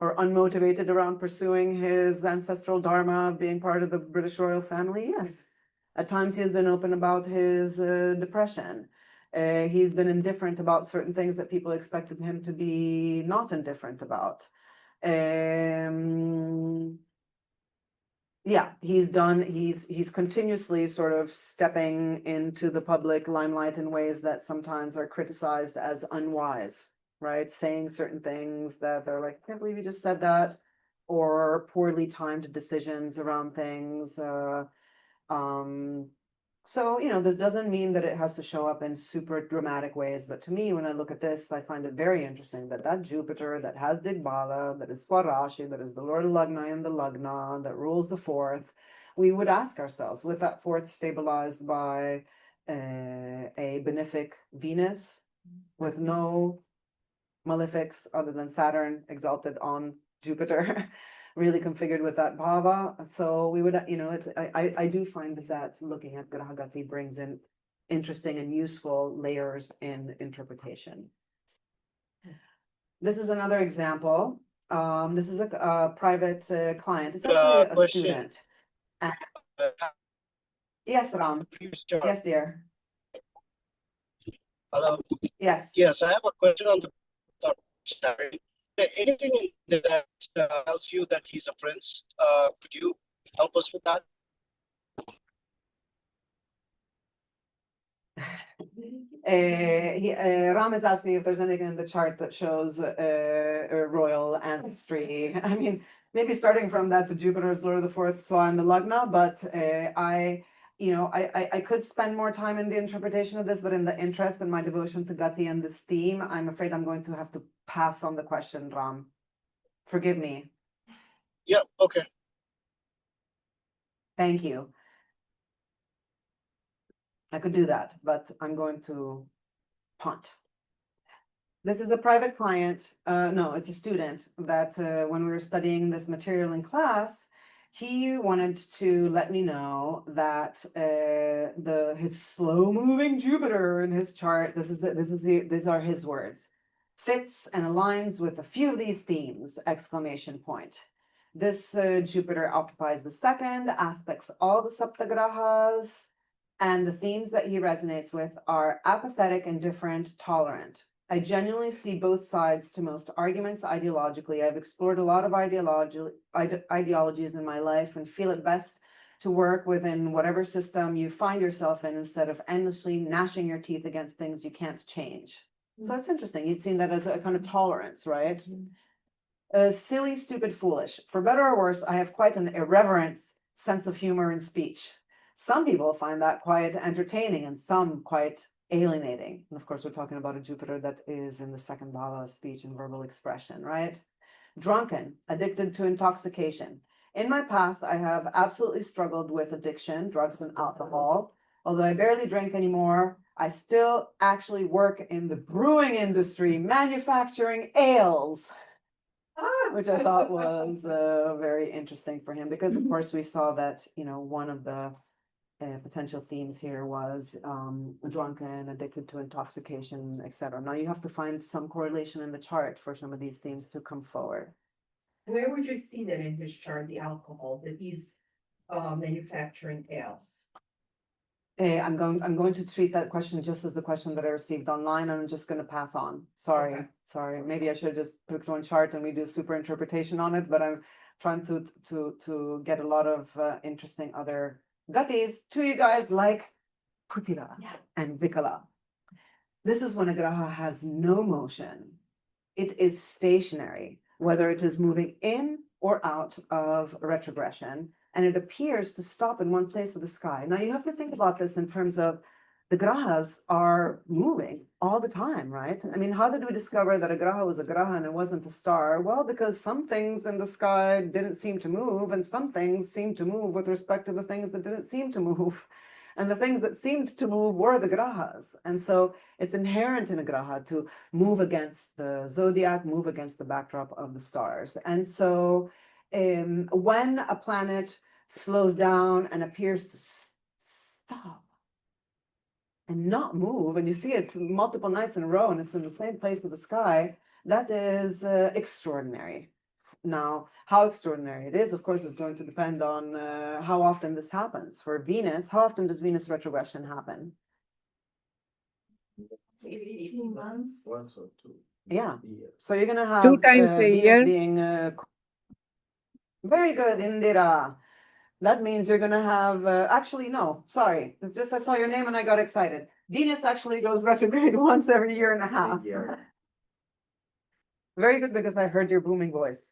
or unmotivated around pursuing his ancestral dharma, being part of the British royal family? Yes. At times he has been open about his depression. He's been indifferent about certain things that people expected him to be not indifferent about. Yeah, he's continuously sort of stepping into the public limelight in ways that sometimes are criticized as unwise, right? Saying certain things that they're like, I can't believe you just said that, or poorly timed decisions around things. So, you know, this doesn't mean that it has to show up in super dramatic ways, but to me, when I look at this, I find it very interesting that Jupiter that has Digbala, that is Swarashi, that is the Lord of Lagna and the Lagna, that rules the fourth, we would ask ourselves, with that fourth stabilized by a benefic Venus, with no malefics other than Saturn exalted on Jupiter, really configured with that bhava. So we would, you know, I do find that looking at Graha Gati brings in interesting and useful layers in interpretation. This is another example. This is a private client. It's actually a Question. student. Yes, Ram. Yes, dear. Hello. Yes. Yes, I have a question on the chart. Anything that tells you that he's a prince? Could you help us with that? Ram is asking if there's anything in the chart that shows a royal ancestry. I mean, maybe starting from that, the Jupiter's Lord of the Fourth saw in the Lagna, but I could spend more time in the interpretation of this, but in the interest and my devotion to Gati and this theme, I'm afraid I'm going to have to pass on the question, Ram. Forgive me. Yeah, okay. Thank you. I could do that, but I'm going to punt. This is a private client. No, it's a student that when we were studying this material in class, he wanted to let me know that his slow moving Jupiter in his chart, these are his words. fits and aligns with a few of these themes, exclamation point. This Jupiter occupies the second, aspects all the Saptagrahas, and the themes that he resonates with are apathetic, indifferent, tolerant. I genuinely see both sides to most arguments ideologically. I've explored a lot of ideologies in my life and feel it best to work within whatever system you find yourself in instead of endlessly gnashing your teeth against things you can't change. So it's interesting. You'd seen that as a kind of tolerance, right? Silly, stupid, foolish. For better or worse, I have quite an irreverent sense of humor in speech. Some people find that quite entertaining and some quite alienating. And of course, we're talking about a Jupiter that is in the second bhava of speech and verbal expression, right? Drunken, addicted to intoxication. In my past, I have absolutely struggled with addiction, drugs and alcohol. Although I barely drink anymore, I still actually work in the brewing industry, manufacturing ales, which I thought was very interesting for him because, of course, we saw that, one of the potential themes here was drunken, addicted to intoxication, etc. Now you have to find some correlation in the chart for some of these themes to come forward. Where would you see that in his chart, the alcohol, that he's manufacturing ales? I'm going to treat that question just as the question that I received online, and I'm just going to pass on. Sorry, Okay. sorry. Maybe I should have just picked one chart and we do super interpretation on it, but I'm trying to get a lot of interesting other gatis to you guys like Kutila and Vikala. This is when a graha has no motion. It is stationary, whether it is moving in or out of retrogression, and it appears to stop in one place of the sky. Now you have to think about this in terms of the grahas are moving all the time, right? I mean, how did we discover that a graha was a graha and it wasn't a star? Well, because some things in the sky didn't seem to move, and some things seemed to move with respect to the things that didn't seem to move. And the things that seemed to move were the grahas. And so it's inherent in a graha to move against the zodiac, move against the backdrop of the stars. And so when a planet slows down and appears to stop and not move, and you see it multiple nights in a row and it's in the same place of the sky, that is extraordinary. Now, how extraordinary it is, of course, is going to depend on how often this happens. For Venus, how often does Venus retrogression happen? 18 months. Once or two. Yeah. So you're going to have 2 times a Venus year. being very good, Indira. That means you're going to have, actually, no, sorry. It's just I saw your name and I got excited. Venus actually goes retrograde once every year and a half. Yeah. Very good, because I heard your booming voice.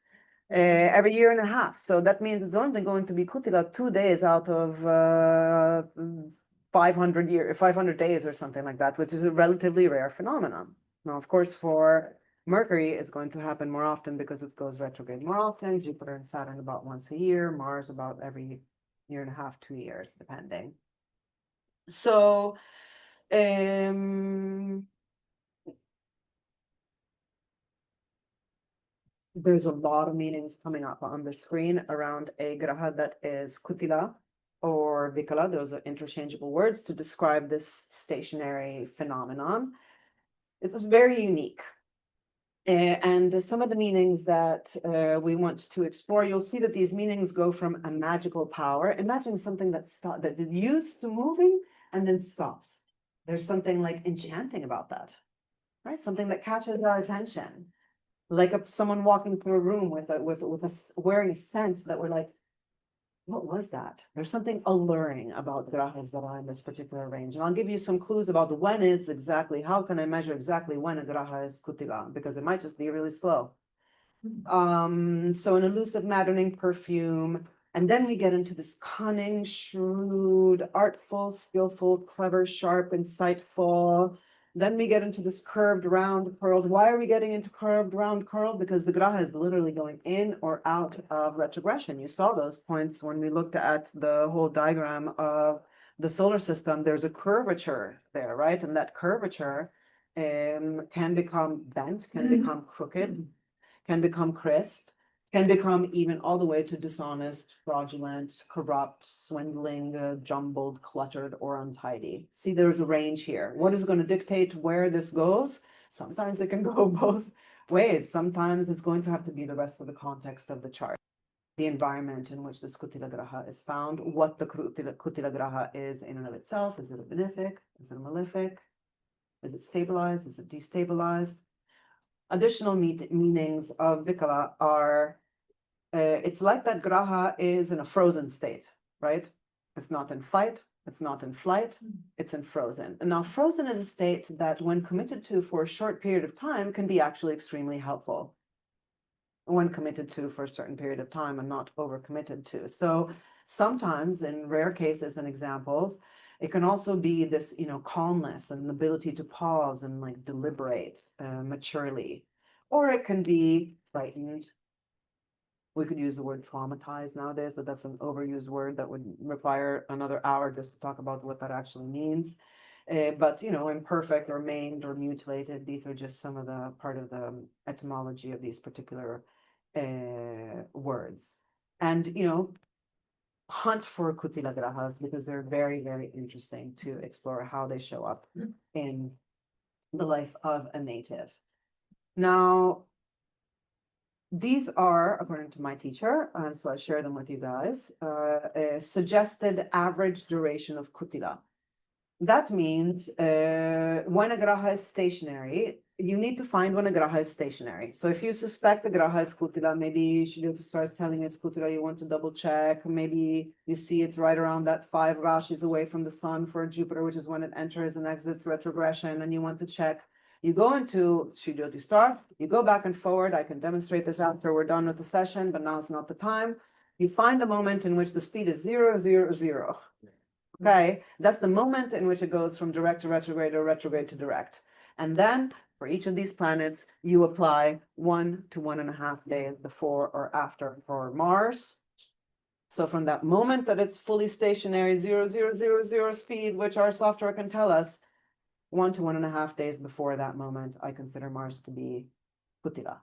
Every year and a half. So that means it's only going to be Kutila 2 days out of 500 days or something like that, which is a relatively rare phenomenon. Now, of course, for Mercury, it's going to happen more often because it goes retrograde more often. Jupiter and Saturn about once a year, Mars about every year and a half, 2 years, depending. So, there's a lot of meanings coming up on the screen around a graha that is Kutila or Vikala. Those are interchangeable words to describe this stationary phenomenon. It's very unique. And some of the meanings that we want to explore, you'll see that these meanings go from a magical power. Imagine something that is used to moving and then stops. There's something like enchanting about that, right? Something that catches our attention. Like someone walking through a room with wearing a scent that we're like, what was that? There's something alluring about grahas that are in this particular range. And I'll give you some clues about when is exactly, how can I measure exactly when a graha is Kutila, because it might just be really slow. So an elusive, maddening perfume. And then we get into this cunning, shrewd, artful, skillful, clever, sharp, insightful. Then we get into this curved, round, curled. Why are we getting into curved, round, curled? Because the graha is literally going in or out of retrogression. You saw those points when we looked at the whole diagram of the solar system. There's a curvature there, right? And that curvature can become bent, can become crooked, can become crisp, can become even all the way to dishonest, fraudulent, corrupt, swindling, jumbled, cluttered, or untidy. See, there's a range here. What is going to dictate where this goes? Sometimes it can go both ways. Sometimes it's going to have to be the rest of the context of the chart, the environment in which this Kutila Graha is found, what the Kutila Graha is in and of itself. Is it a benefic? Is it a malefic? Is it stabilized? Is it destabilized? Additional meanings of Vikala are, it's like that Graha is in a frozen state, right? It's not in fight, it's not in flight, it's in frozen. And now frozen is a state that when committed to for a short period of time can be actually extremely helpful. When committed to for a certain period of time and not overcommitted to. So sometimes in rare cases and examples, it can also be this, calmness and the ability to pause and like deliberate maturely, or it can be frightened. We could use the word traumatized nowadays, but that's an overused word that would require another hour just to talk about what that actually means. But imperfect or maimed or mutilated, these are just some of the part of the etymology of these particular words. And hunt for Kutila Grahas because they're very, very interesting to explore how they show up in the life of a native. Now, these are, according to my teacher, and so I share them with you guys, a suggested average duration of Kutila. That means when a Graha is stationary, you need to find when a Graha is stationary. So if you suspect a Graha is Kutila, maybe Jyotiṣa starts telling you it's Kutila, you want to double check. Maybe you see it's right around that 5 rashis away from the sun for Jupiter, which is when it enters and exits retrogression, and you want to check. You go into Jyotiṣa, you go back and forward. I can demonstrate this after we're done with the session, but now's not the time. You find the moment in which the speed is 0, 0, 0. Okay, that's the moment in which it goes from direct to retrograde or retrograde to direct. And then for each of these planets, you apply 1 to 1.5 days before or after for Mars. So from that moment that it's fully stationary, 0, 0, 0, 0 speed, which our software can tell us, 1 to 1.5 days before that moment, I consider Mars to be Kutila.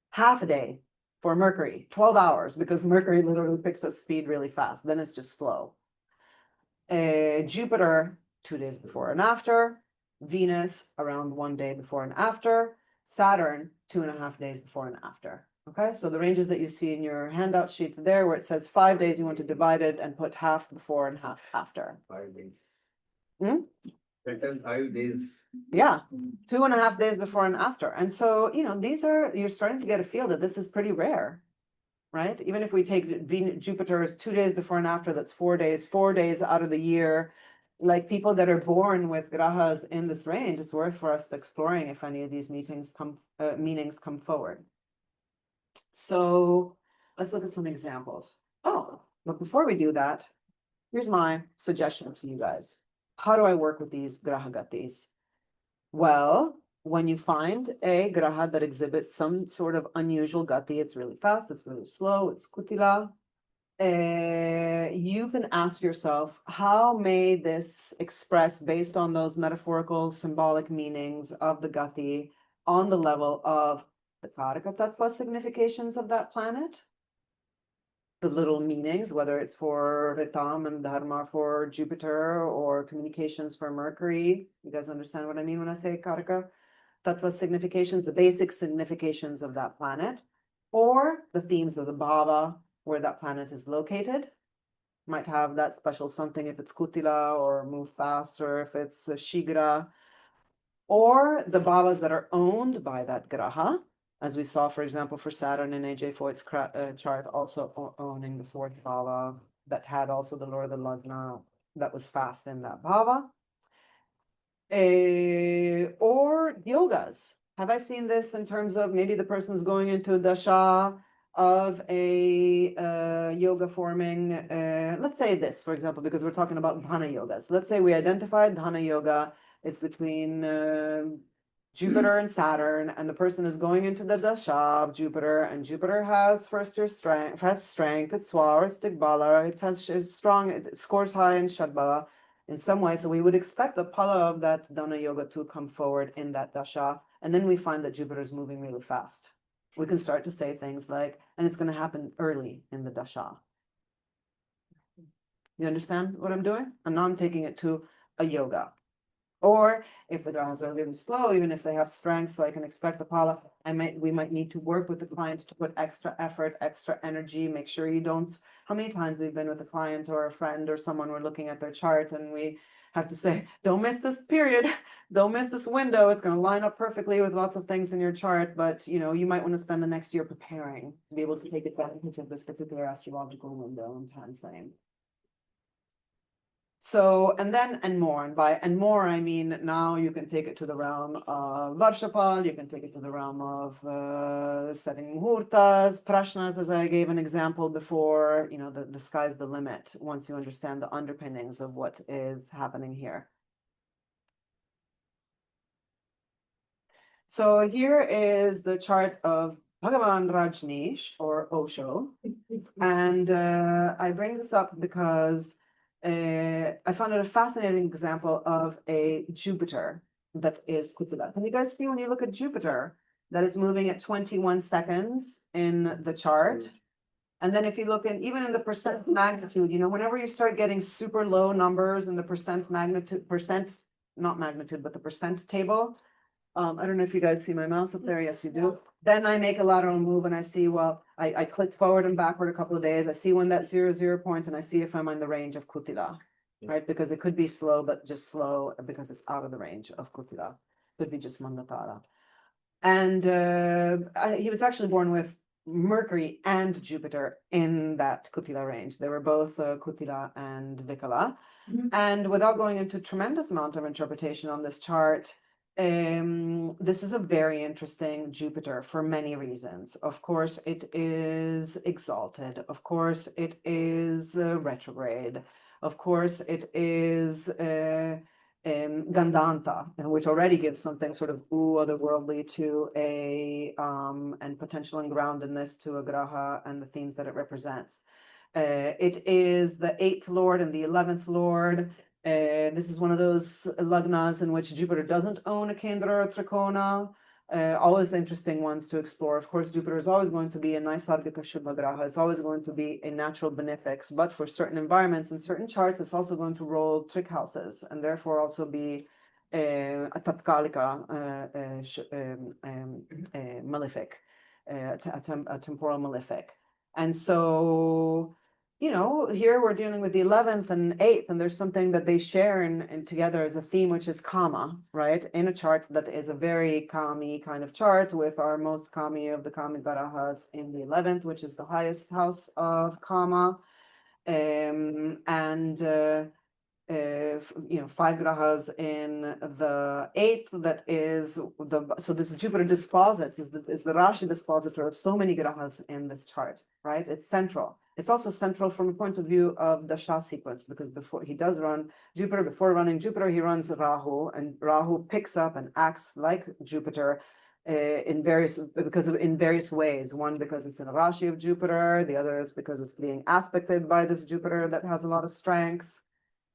Half a day for Mercury, 12 hours, because Mercury literally picks up speed really fast. Then it's just slow. Jupiter, 2 days before and after. Venus, around 1 day before and after. Saturn, 2.5 days before and after. Okay, so the ranges that you see in your handout sheet there, where it says 5 days, you want to divide it and put half before and half after. 5 days. Hmm? Certain 5 days. Yeah, 2.5 days before and after. And so, these are, you're starting to get a feel that this is pretty rare, right? Even if we take Jupiter's 2 days before and after, that's 4 days, 4 days out of the year. Like people that are born with grahas in this range, it's worth for us exploring if any of these meanings come forward. So let's look at some examples. Oh, but before we do that, here's my suggestion to you guys. How do I work with these Graha Gatis? Well, when you find a Graha that exhibits some sort of unusual Gati, it's really fast, it's really slow, it's Kutila, you can ask yourself, how may this express based on those metaphorical symbolic meanings of the Gati on the level of the Karaka Tattva significations of that planet? The little meanings, whether it's for Ritam and Dharma for Jupiter or communications for Mercury. You guys understand what I mean when I say Karaka Tattva significations, the basic significations of that planet, or the themes of the bhava where that planet is located. Might have that special something if it's Kutila or move fast, or if it's Shigra, or the bhavas that are owned by that Graha, as we saw, for example, for Saturn in AJ Foyt's chart, also owning the 4th bhava that had also the Lord of the Lagna that was fast in that bhava. Or yogas. Have I seen this in terms of maybe the person's going into a dasha of a yoga forming, let's say this, for example, because we're talking about dhana yogas. Let's say we identified dhana yoga, it's between Jupiter and Saturn, and the person is going into the dasha of Jupiter, and Jupiter has first year strength, it's swar, it's digbala, it's strong, it scores high in shadbala in some way. So we would expect the pala of that dhana yoga to come forward in that dasha, and then we find that Jupiter is moving really fast. We can start to say things like, and it's going to happen early in the dasha. You understand what I'm doing? And now I'm taking it to a yoga. Or if the grahas are really slow, even if they have strength, so I can expect the pala, we might need to work with the client to put extra effort, extra energy, make sure you don't, how many times we've been with a client or a friend or someone, we're looking at their chart and we have to say, don't miss this period, don't miss this window, it's gonna line up perfectly with lots of things in your chart, but you might want to spend the next year preparing to be able to take advantage of this particular astrological window and time frame. So, and more, and by and more, I mean, now you can take it to the realm of Varshapal, you can take it to the realm of setting muhurtas, prashnas, as I gave an example before, the sky's the limit once you understand the underpinnings of what is happening here. So here is the chart of Bhagavan Rajneesh or Osho. And I bring this up because I found it a fascinating example of a Jupiter that is Kutula. Can you guys see when you look at Jupiter that is moving at 21 seconds in the chart? And then if you look even in the percent magnitude, whenever you start getting super low numbers in the not magnitude, but the percent table. I don't know if you guys see my mouse up there. Yes, you do. Then I make a lateral move and I see, well, I click forward and backward a couple of days. I see when that 0 point and I see if I'm in the range of Kutila, right? Because it could be slow, but just slow because it's out of the range of Kutila. Could be just Mandatara. And he was actually born with Mercury and Jupiter in that Kutila range. They were both Kutila and Vikala. And without going into tremendous amount of interpretation on this chart, this is a very interesting Jupiter for many reasons. Of course, it is exalted. Of course, it is retrograde. Of course, it is Gandanta, which already gives something sort of otherworldly to and potential and groundedness to a Graha and the themes that it represents. It is the 8th Lord and the 11th Lord. This is one of those lagnas in which Jupiter doesn't own a Kendra or a Trikona. Always interesting ones to explore. Of course, Jupiter is always going to be a Naisargika Shubha Graha. It's always going to be a natural benefics, but for certain environments and certain charts, it's also going to roll trick houses and therefore also be a Tatkalika malefic, a temporal malefic. And so here we're dealing with the 11th and 8th, and there's something that they share in together as a theme, which is Kama, right? In a chart that is a very Kami kind of chart with our most Kami of the Kami Garahas in the 11th, which is the highest house of Kama. And 5 grahas in the 8th, that is so this Jupiter disposits is the Rashi dispositor of so many grahas in this chart, right? It's central. It's also central from a point of view of the Shah sequence, because before he does run Jupiter, before running Jupiter, he runs Rahu, and Rahu picks up and acts like Jupiter in various ways. One, because it's in a Rashi of Jupiter, the other is because it's being aspected by this Jupiter that has a lot of strength.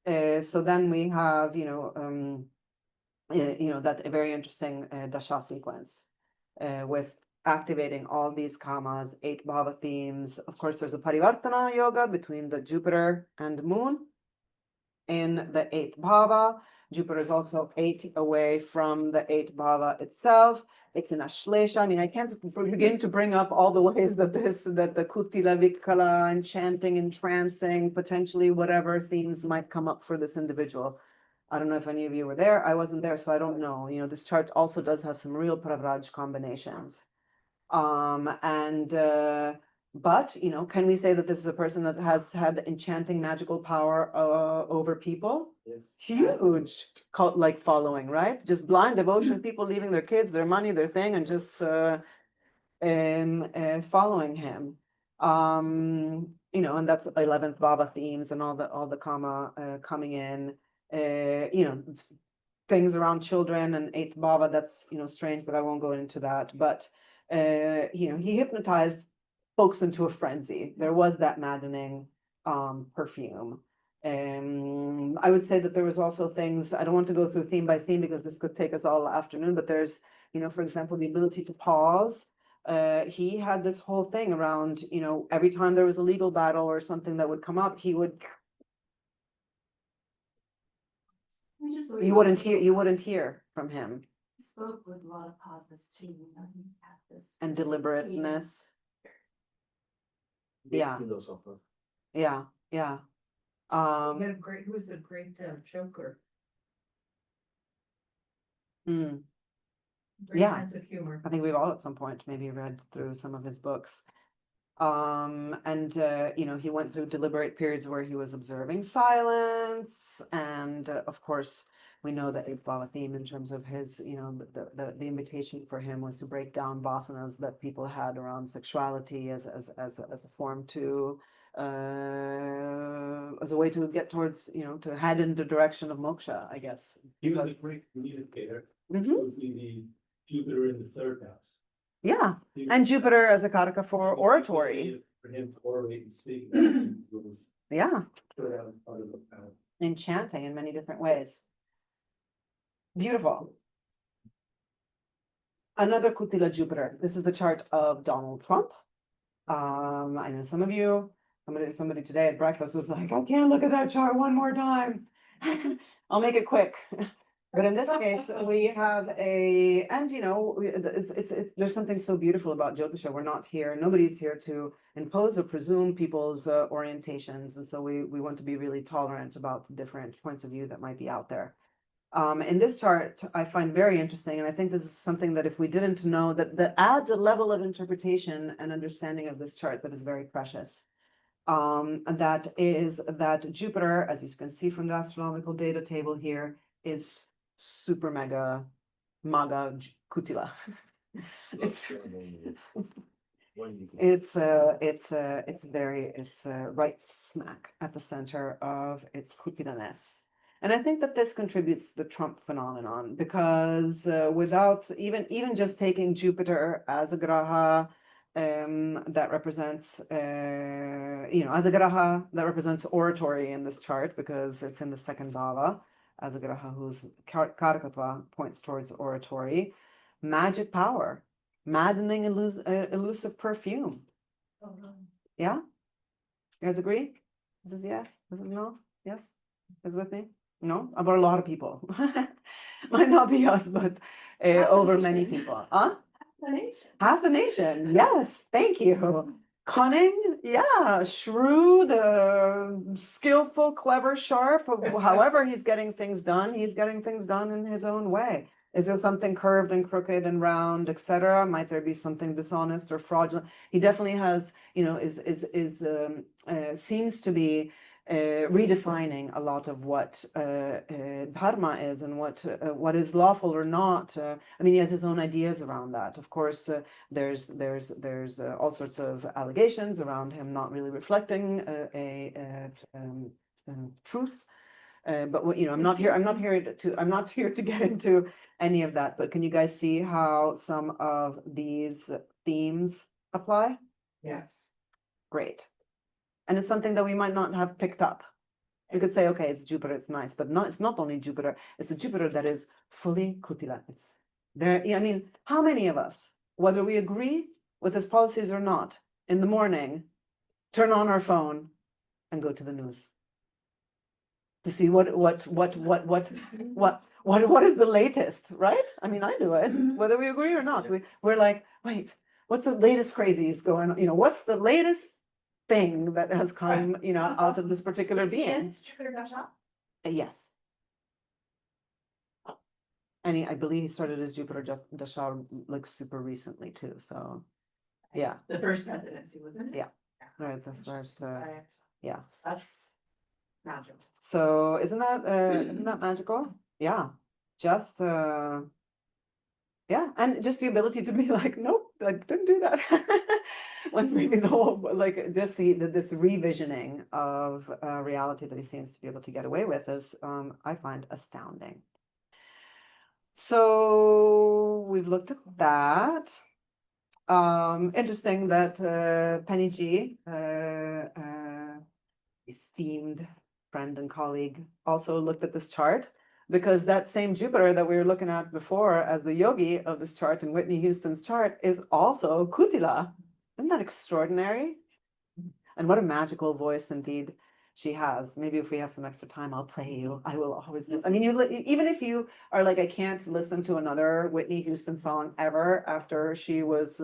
So then we have, that very interesting dasha sequence with activating all these kamas, 8 bhava themes. Of course, there's a parivartana yoga between the Jupiter and Moon in the 8th bhava. Jupiter is also 8 away from the 8th bhava itself. It's in Ashlesha. I mean, I can't begin to bring up all the ways that the Kutila, Vikala, enchanting, entrancing, potentially whatever themes might come up for this individual. I don't know if any of you were there. I wasn't there, so I don't know. This chart also does have some real Pravraj combinations. But can we say that this is a person that has had enchanting magical power over people? Yes. Huge cult-like following, right? Just blind devotion, people leaving their kids, their money, their thing, and just following him. And that's 11th Baba themes and all the Kama coming in. Things around children and 8th Baba, that's strange, but I won't go into that. But he hypnotized folks into a frenzy. There was that maddening perfume. I would say that there was also things, I don't want to go through theme by theme because this could take us all afternoon, but there's, for example, the ability to pause. He had this whole thing around, every time there was a legal battle or something that would come up, he would We just. You wouldn't hear from him. Spoke with a lot of pauses too, you know, he had this. And deliberateness. Yeah. Philosopher. Yeah, yeah. He was a great joker, Mm, great Yeah. sense of humor. I think we've all at some point maybe read through some of his books. And you know, he went through deliberate periods where he was observing silence, and of course, we know that a theme in terms of his, you know, the invitation for him was to break down vasanas that people had around sexuality as a form to as a way to get towards, you know, to head in the direction of moksha, I guess. He was a great communicator. Mhm. Would be the Jupiter in the third house. Yeah, He and was- Jupiter as a karaka for he was oratory. able For him to orate and speak. Was Yeah, put out part of the power. enchanting in many different ways. Beautiful. Another Kutila Jupiter. This is the chart of Donald Trump. I know some of you, somebody today at breakfast was like, I can't look at that chart one more time. I'll make it quick. But in this case, we have and you know, there's something so beautiful about Jyotiṣa. We're not here, nobody's here to impose or presume people's orientations. And so we want to be really tolerant about the different points of view that might be out there. In this chart, I find very interesting, and I think this is something that if we didn't know, that adds a level of interpretation and understanding of this chart that is very precious. And that is that Jupiter, as you can see from the astronomical data table here, is super mega maga Kutila. It's right smack at the center of its Kutilaness. And I think that this contributes to the Trump phenomenon, because without even just taking Jupiter as a graha that represents, you know, as a graha that represents oratory in this chart, because it's in the second bhava, as a graha whose karakatva points towards oratory, magic power, maddening, elusive perfume. Yeah? You guys agree? This is yes? This is no? Yes? Is with me? No? About a lot of people. Might not be us, but over many people. Huh? Half the nation. Yes, thank you. Cunning, yeah, shrewd, skillful, clever, sharp. However he's getting things done in his own way. Is there something curved and crooked and round, etc.? Might there be something dishonest or fraudulent? He definitely has, you know, seems to be redefining a lot of what dharma is and what is lawful or not. I mean, he has his own ideas around that. Of course, there's all sorts of allegations around him not really reflecting truth. But you know, I'm not here to get into any of that. But can you guys see how some of these themes apply? Yes. Great. And it's something that we might not have picked up. You could say, okay, it's Jupiter, it's nice, but it's not only Jupiter, it's a Jupiter that is fully Kutila. It's there. I mean, how many of us, whether we agree with his policies or not, in the morning, turn on our phone and go to the news to see what is the latest, right? I mean, I do it, whether we agree or not. We're like, wait, what's the latest crazies going on? You know, what's the latest thing that has come, you know, out of this particular being? Yes. And I believe he started his Jupiter Dasha like super recently too. So, yeah. The first presidency, wasn't it? Yeah. Right. The first. Yeah. That's magical. So isn't that magical? Yeah. Just yeah, and just the ability to be like, nope, like didn't do that. When maybe the whole like just see that this revisioning of reality that he seems to be able to get away with is I find astounding. So we've looked at that. Interesting that Penny G, esteemed friend and colleague, also looked at this chart, because that same Jupiter that we were looking at before as the yogi of this chart in Whitney Houston's chart is also Kutila. Isn't that extraordinary? And what a magical voice indeed. she has. Maybe if we have some extra time, I'll play you. I will always do. I mean, even if you are like, I can't listen to another Whitney Houston song ever after she was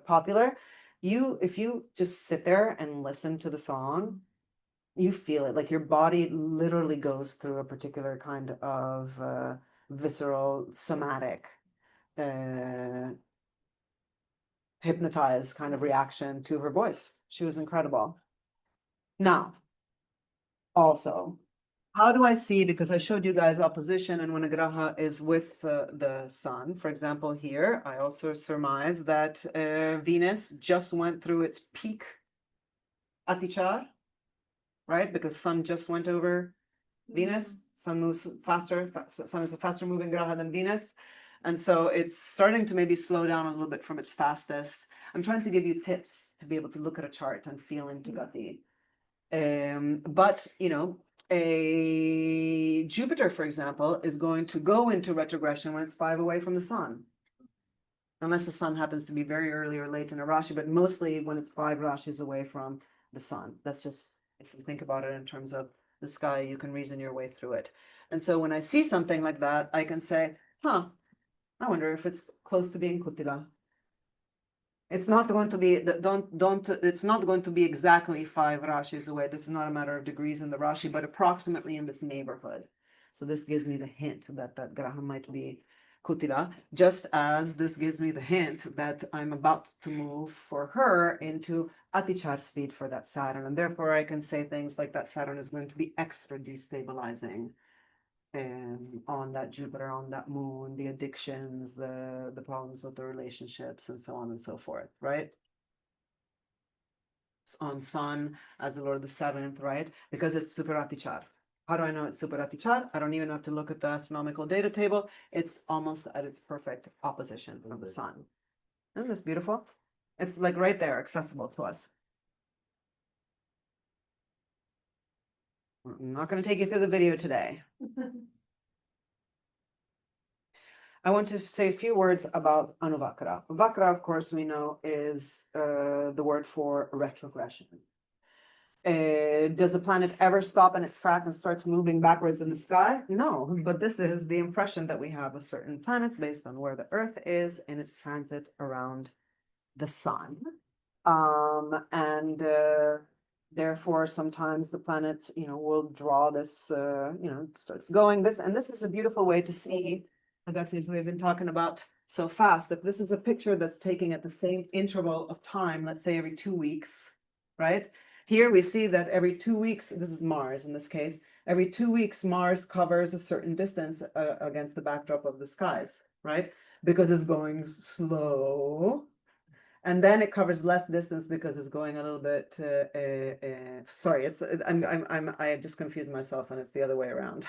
popular. If you just sit there and listen to the song, you feel it. Like your body literally goes through a particular kind of visceral, somatic, hypnotized kind of reaction to her voice. She was incredible. Now, also, how do I see, because I showed you guys opposition, and when a graha is with the sun, for example, here, I also surmise that Venus just went through its peak atichar, right? Because sun just went over Venus. Sun moves faster. Sun is a faster moving graha than Venus. And so it's starting to maybe slow down a little bit from its fastest. I'm trying to give you tips to be able to look at a chart and feel into Gati. But, you know, a Jupiter, for example, is going to go into retrogression when it's 5 away from the sun. Unless the sun happens to be very early or late in a Rashi, but mostly when it's 5 Rashis away from the sun. That's just, if you think about it in terms of the sky, you can reason your way through it. And so when I see something like that, I can say, huh, I wonder if it's close to being Kutila. It's not going to be, it's not going to be exactly 5 Rashis away. This is not a matter of degrees in the Rashi, but approximately in this neighborhood. So this gives me the hint that that Graha might be Kutila, just as this gives me the hint that I'm about to move for her into Atichar speed for that Saturn. And therefore I can say things like that Saturn is going to be extra destabilizing on that Jupiter, on that moon, the addictions, the problems with the relationships, and so on and so forth, right? On Sun as the Lord of the Seventh, right? Because it's Super Atichar. How do I know it's Super Atichar? I don't even have to look at the astronomical data table. It's almost at its perfect opposition of the Sun. Isn't this beautiful? It's like right there, accessible to us. I'm not going to take you through the video today. I want to say a few words about Anuvakra. Vakra, of course, we know is the word for retrogression. Does a planet ever stop in its track and starts moving backwards in the sky? No, but this is the impression that we have of certain planets based on where the Earth is in its transit around the sun. And therefore, sometimes the planets, will draw this, starts going this, and this is a beautiful way to see Agathis we've been talking about so fast. If this is a picture that's taking at the same interval of time, let's say every 2 weeks, right? Here we see that every 2 weeks, this is Mars in this case, every 2 weeks, Mars covers a certain distance against the backdrop of the skies, right? Because it's going slow. And then it covers less distance because it's going a little bit. Sorry, I just confused myself, and it's the other way around.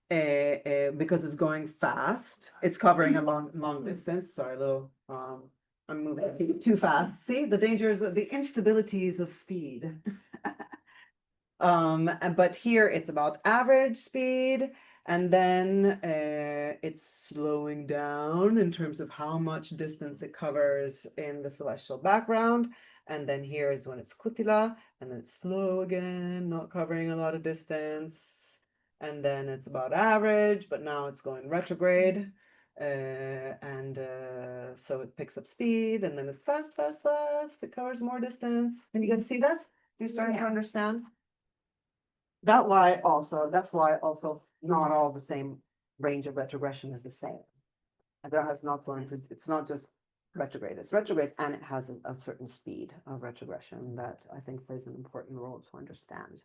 Because it's going fast, it's covering a long distance. Sorry, a little. I'm moving too fast. See the dangers of the instabilities of speed. But here it's about average speed. And then it's slowing down in terms of how much distance it covers in the celestial background. And then here is when it's Kutila, and then it's slow again, not covering a lot of distance. And then it's about average, but now it's going retrograde. So it picks up speed, and then it's fast, fast, fast. It covers more distance. Can you guys see that? Do you starting to understand? That's why also not all the same range of retrogression is the same. And that has not going to, it's not just retrograde, it's retrograde, and it has a certain speed of retrogression that I think plays an important role to understand.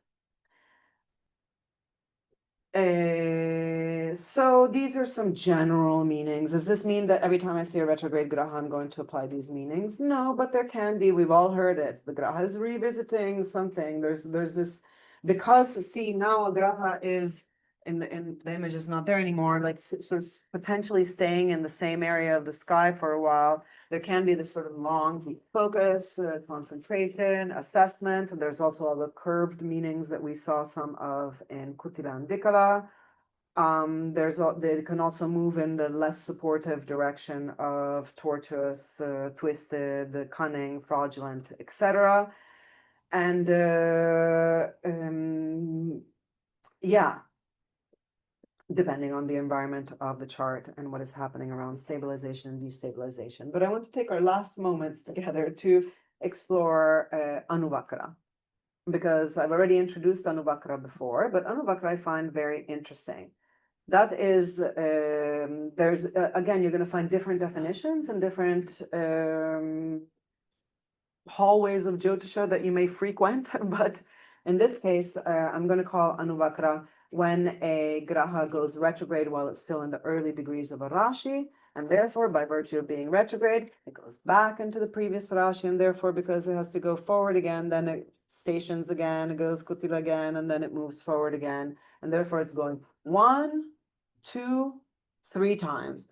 So these are some general meanings. Does this mean that every time I see a retrograde graha, I'm going to apply these meanings? No, but there can be. We've all heard it. The graha is revisiting something. There's this, because see now a graha is in the image is not there anymore, like sort of potentially staying in the same area of the sky for a while. There can be this sort of long deep focus, concentration, assessment. And there's also all the curved meanings that we saw some of in Kutila and Vikala. They can also move in the less supportive direction of tortuous, twisted, cunning, fraudulent, etc. And yeah, depending on the environment of the chart and what is happening around stabilization and destabilization. But I want to take our last moments together to explore Anuvakra, because I've already introduced Anuvakra before, but Anuvakra I find very interesting. That is, there's, again, you're going to find different definitions and different hallways of Jyotisha that you may frequent, but in this case, I'm going to call Anuvakra when a Graha goes retrograde while it's still in the early degrees of a Rashi, and therefore, by virtue of being retrograde, it goes back into the previous Rashi, and therefore, because it has to go forward again, then it stations again, it goes Kutila again, and then it moves forward again, and therefore it's going 1, 2, 3 times.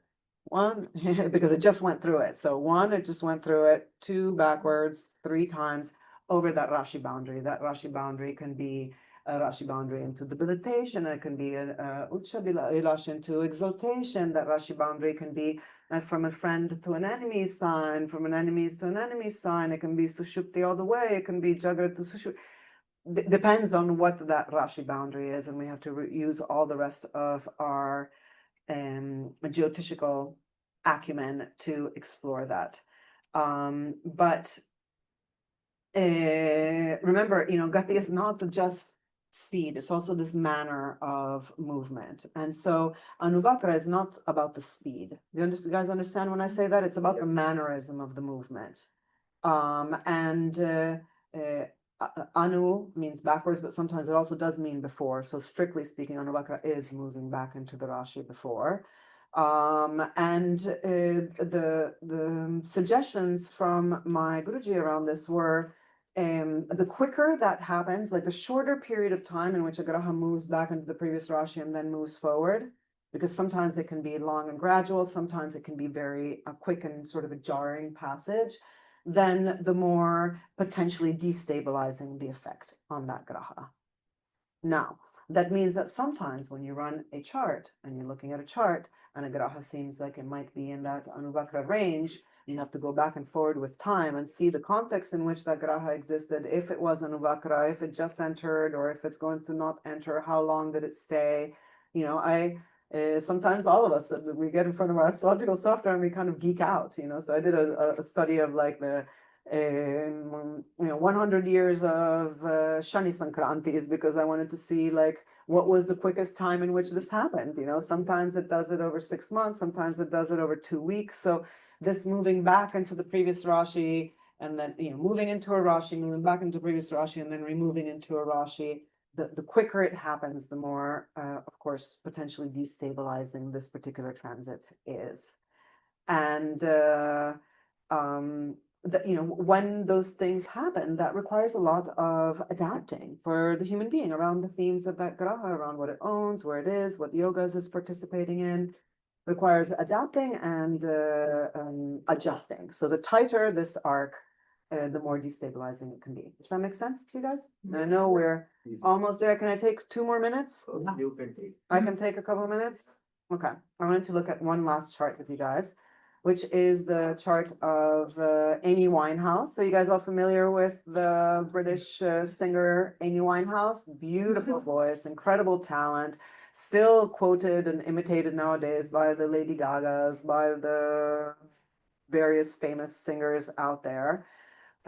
1, because it just went through it. So 1, it just went through it, 2 backwards, 3 times over that Rashi boundary. That Rashi boundary can be a Rashi boundary into debilitation. It can be a Ucha Bilash into exaltation. That Rashi boundary can be from a friend to an enemy sign, from an enemy to an enemy sign. It can be Sushupti all the way. It can be Jagra to Sushupti. Depends on what that Rashi boundary is, and we have to use all the rest of our geotishical acumen to explore that. But remember, Gati is not just speed, it's also this manner of movement. And so Anuvakra is not about the speed. You guys understand when I say that? It's about the mannerism of the movement. Anu means backwards, but sometimes it also does mean before. So strictly speaking, Anuvakra is moving back into the Rashi before. The suggestions from my Guruji around this were the quicker that happens, like the shorter period of time in which a Graha moves back into the previous Rashi and then moves forward, because sometimes it can be long and gradual, sometimes it can be very quick and sort of a jarring passage, then the more potentially destabilizing the effect on that Graha. Now, that means that sometimes when you run a chart and you're looking at a chart and a Graha seems like it might be in that Anuvakra range, you have to go back and forward with time and see the context in which that Graha existed, if it was Anuvakra, if it just entered, or if it's going to not enter, how long did it stay? Sometimes all of us, we get in front of our astrological software and we kind of geek out, So I did a study of like the 100 years of Shani Sankrantis, because I wanted to see like what was the quickest time in which this happened. Sometimes it does it over 6 months, sometimes it does it over 2 weeks. So this moving back into the previous Rashi, and then moving into a Rashi, moving back into previous Rashi, and then removing into a Rashi. The quicker it happens, the more, of course, potentially destabilizing this particular transit is. And when those things happen, that requires a lot of adapting for the human being around the themes of that Graha, around what it owns, where it is, what yogas it's participating in. Requires adapting and adjusting. So the tighter this arc, the more destabilizing it can be. Does that make sense to you guys? I know we're almost there. Can I take 2 more minutes? You can take. I can take a couple of minutes? Okay. I wanted to look at one last chart with you guys, which is the chart of Amy Winehouse. So you guys all familiar with the British singer Amy Winehouse? Beautiful voice, incredible talent, still quoted and imitated nowadays by the Lady Gagas, by the various famous singers out there.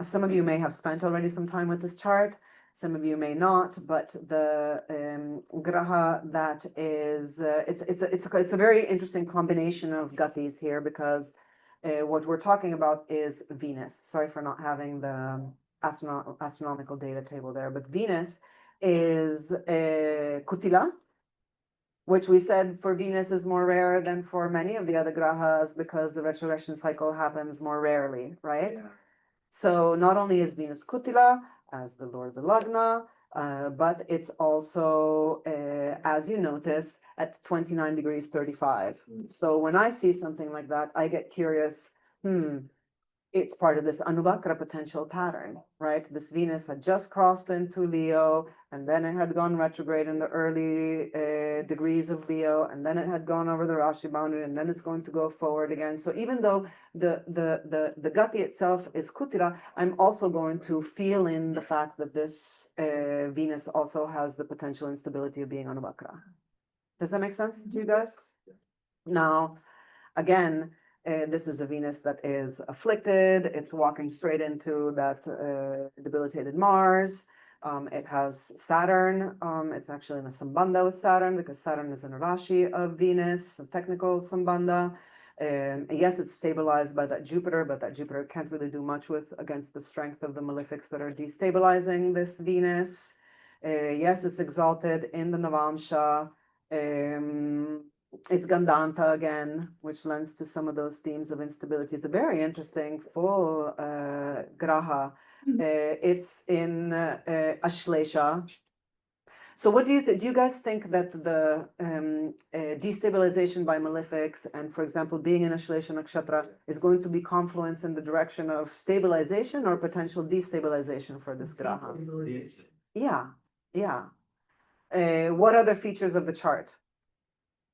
Some of you may have spent already some time with this chart. Some of you may not, but the Graha that is, it's a very interesting combination of gatis here, because what we're talking about is Venus. Sorry for not having the astronomical data table there, but Venus is Kutila, which we said for Venus is more rare than for many of the other Grahas because the retrogression cycle happens more rarely, right? Yeah. So not only is Venus Kutila as the Lord of the Lagna, but it's also, as you notice, at 29 degrees 35. So when I see something like that, I get curious, it's part of this Anuvakra potential pattern, right? This Venus had just crossed into Leo, and then it had gone retrograde in the early degrees of Leo, and then it had gone over the Rashi boundary, and then it's going to go forward again. So even though the Gati itself is Kutira, I'm also going to feel in the fact that this Venus also has the potential instability of being Anuvakra. Does that make sense to you guys? Now, again, this is a Venus that is afflicted. It's walking straight into that debilitated Mars. It has Saturn. It's actually in a Sambandha with Saturn because Saturn is in a Rashi of Venus, a technical Sambandha. Yes, it's stabilized by that Jupiter, but that Jupiter can't really do much with against the strength of the malefics that are destabilizing this Venus. Yes, it's exalted in the Navamsha. It's Gandanta again, which lends to some of those themes of instability. It's a very interesting full Graha. It's in Ashlesha. So what do you guys think that the destabilization by malefics and, for example, being in Ashlesha Nakshatra is going to be confluence in the direction of stabilization or potential destabilization for this Graha? Yeah, yeah. What other features of the chart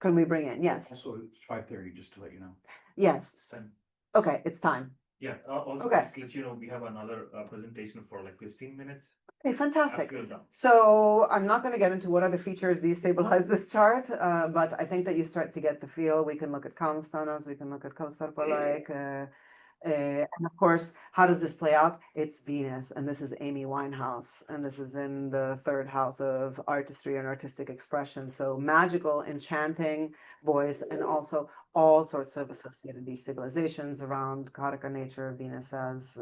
can we bring in? Yes, Also, it's 5:30, just to let you know. yes. It's time. Okay, it's time. Yeah, also Okay. just to let you know, we have another presentation for like 15 minutes. Okay, fantastic. After you're done. So I'm not going to get into what other features destabilize this chart, but I think that you start to get the feel. We can look at Kamstanas, we can look at Kausarpa, and of course, how does this play out? It's Venus, and this is Amy Winehouse, and this is in the third house of artistry and artistic expression. So magical, enchanting voice, and also all sorts of associated destabilizations around Karaka nature of Venus as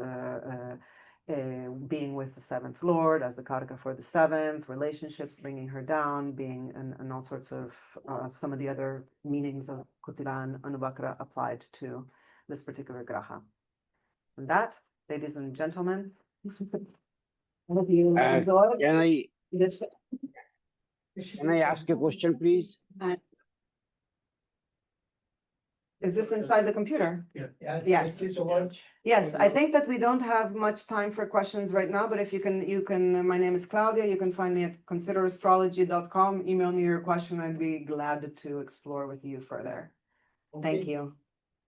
being with the seventh lord, as the Karaka for the seventh, relationships bringing her down, being and all sorts of some of the other meanings of Kutila and Anuvakra applied to this particular Graha. And that, ladies and gentlemen, hope you enjoyed this. Can I ask a question, please? Is this inside the computer? Yeah, Yes. thank you so much. Yes, I think that we don't have much time for questions right now, but if you can, my name is Claudia. You can find me at considerastrology.com. Email me your question. I'd be glad to explore with you further. Thank Okay. you.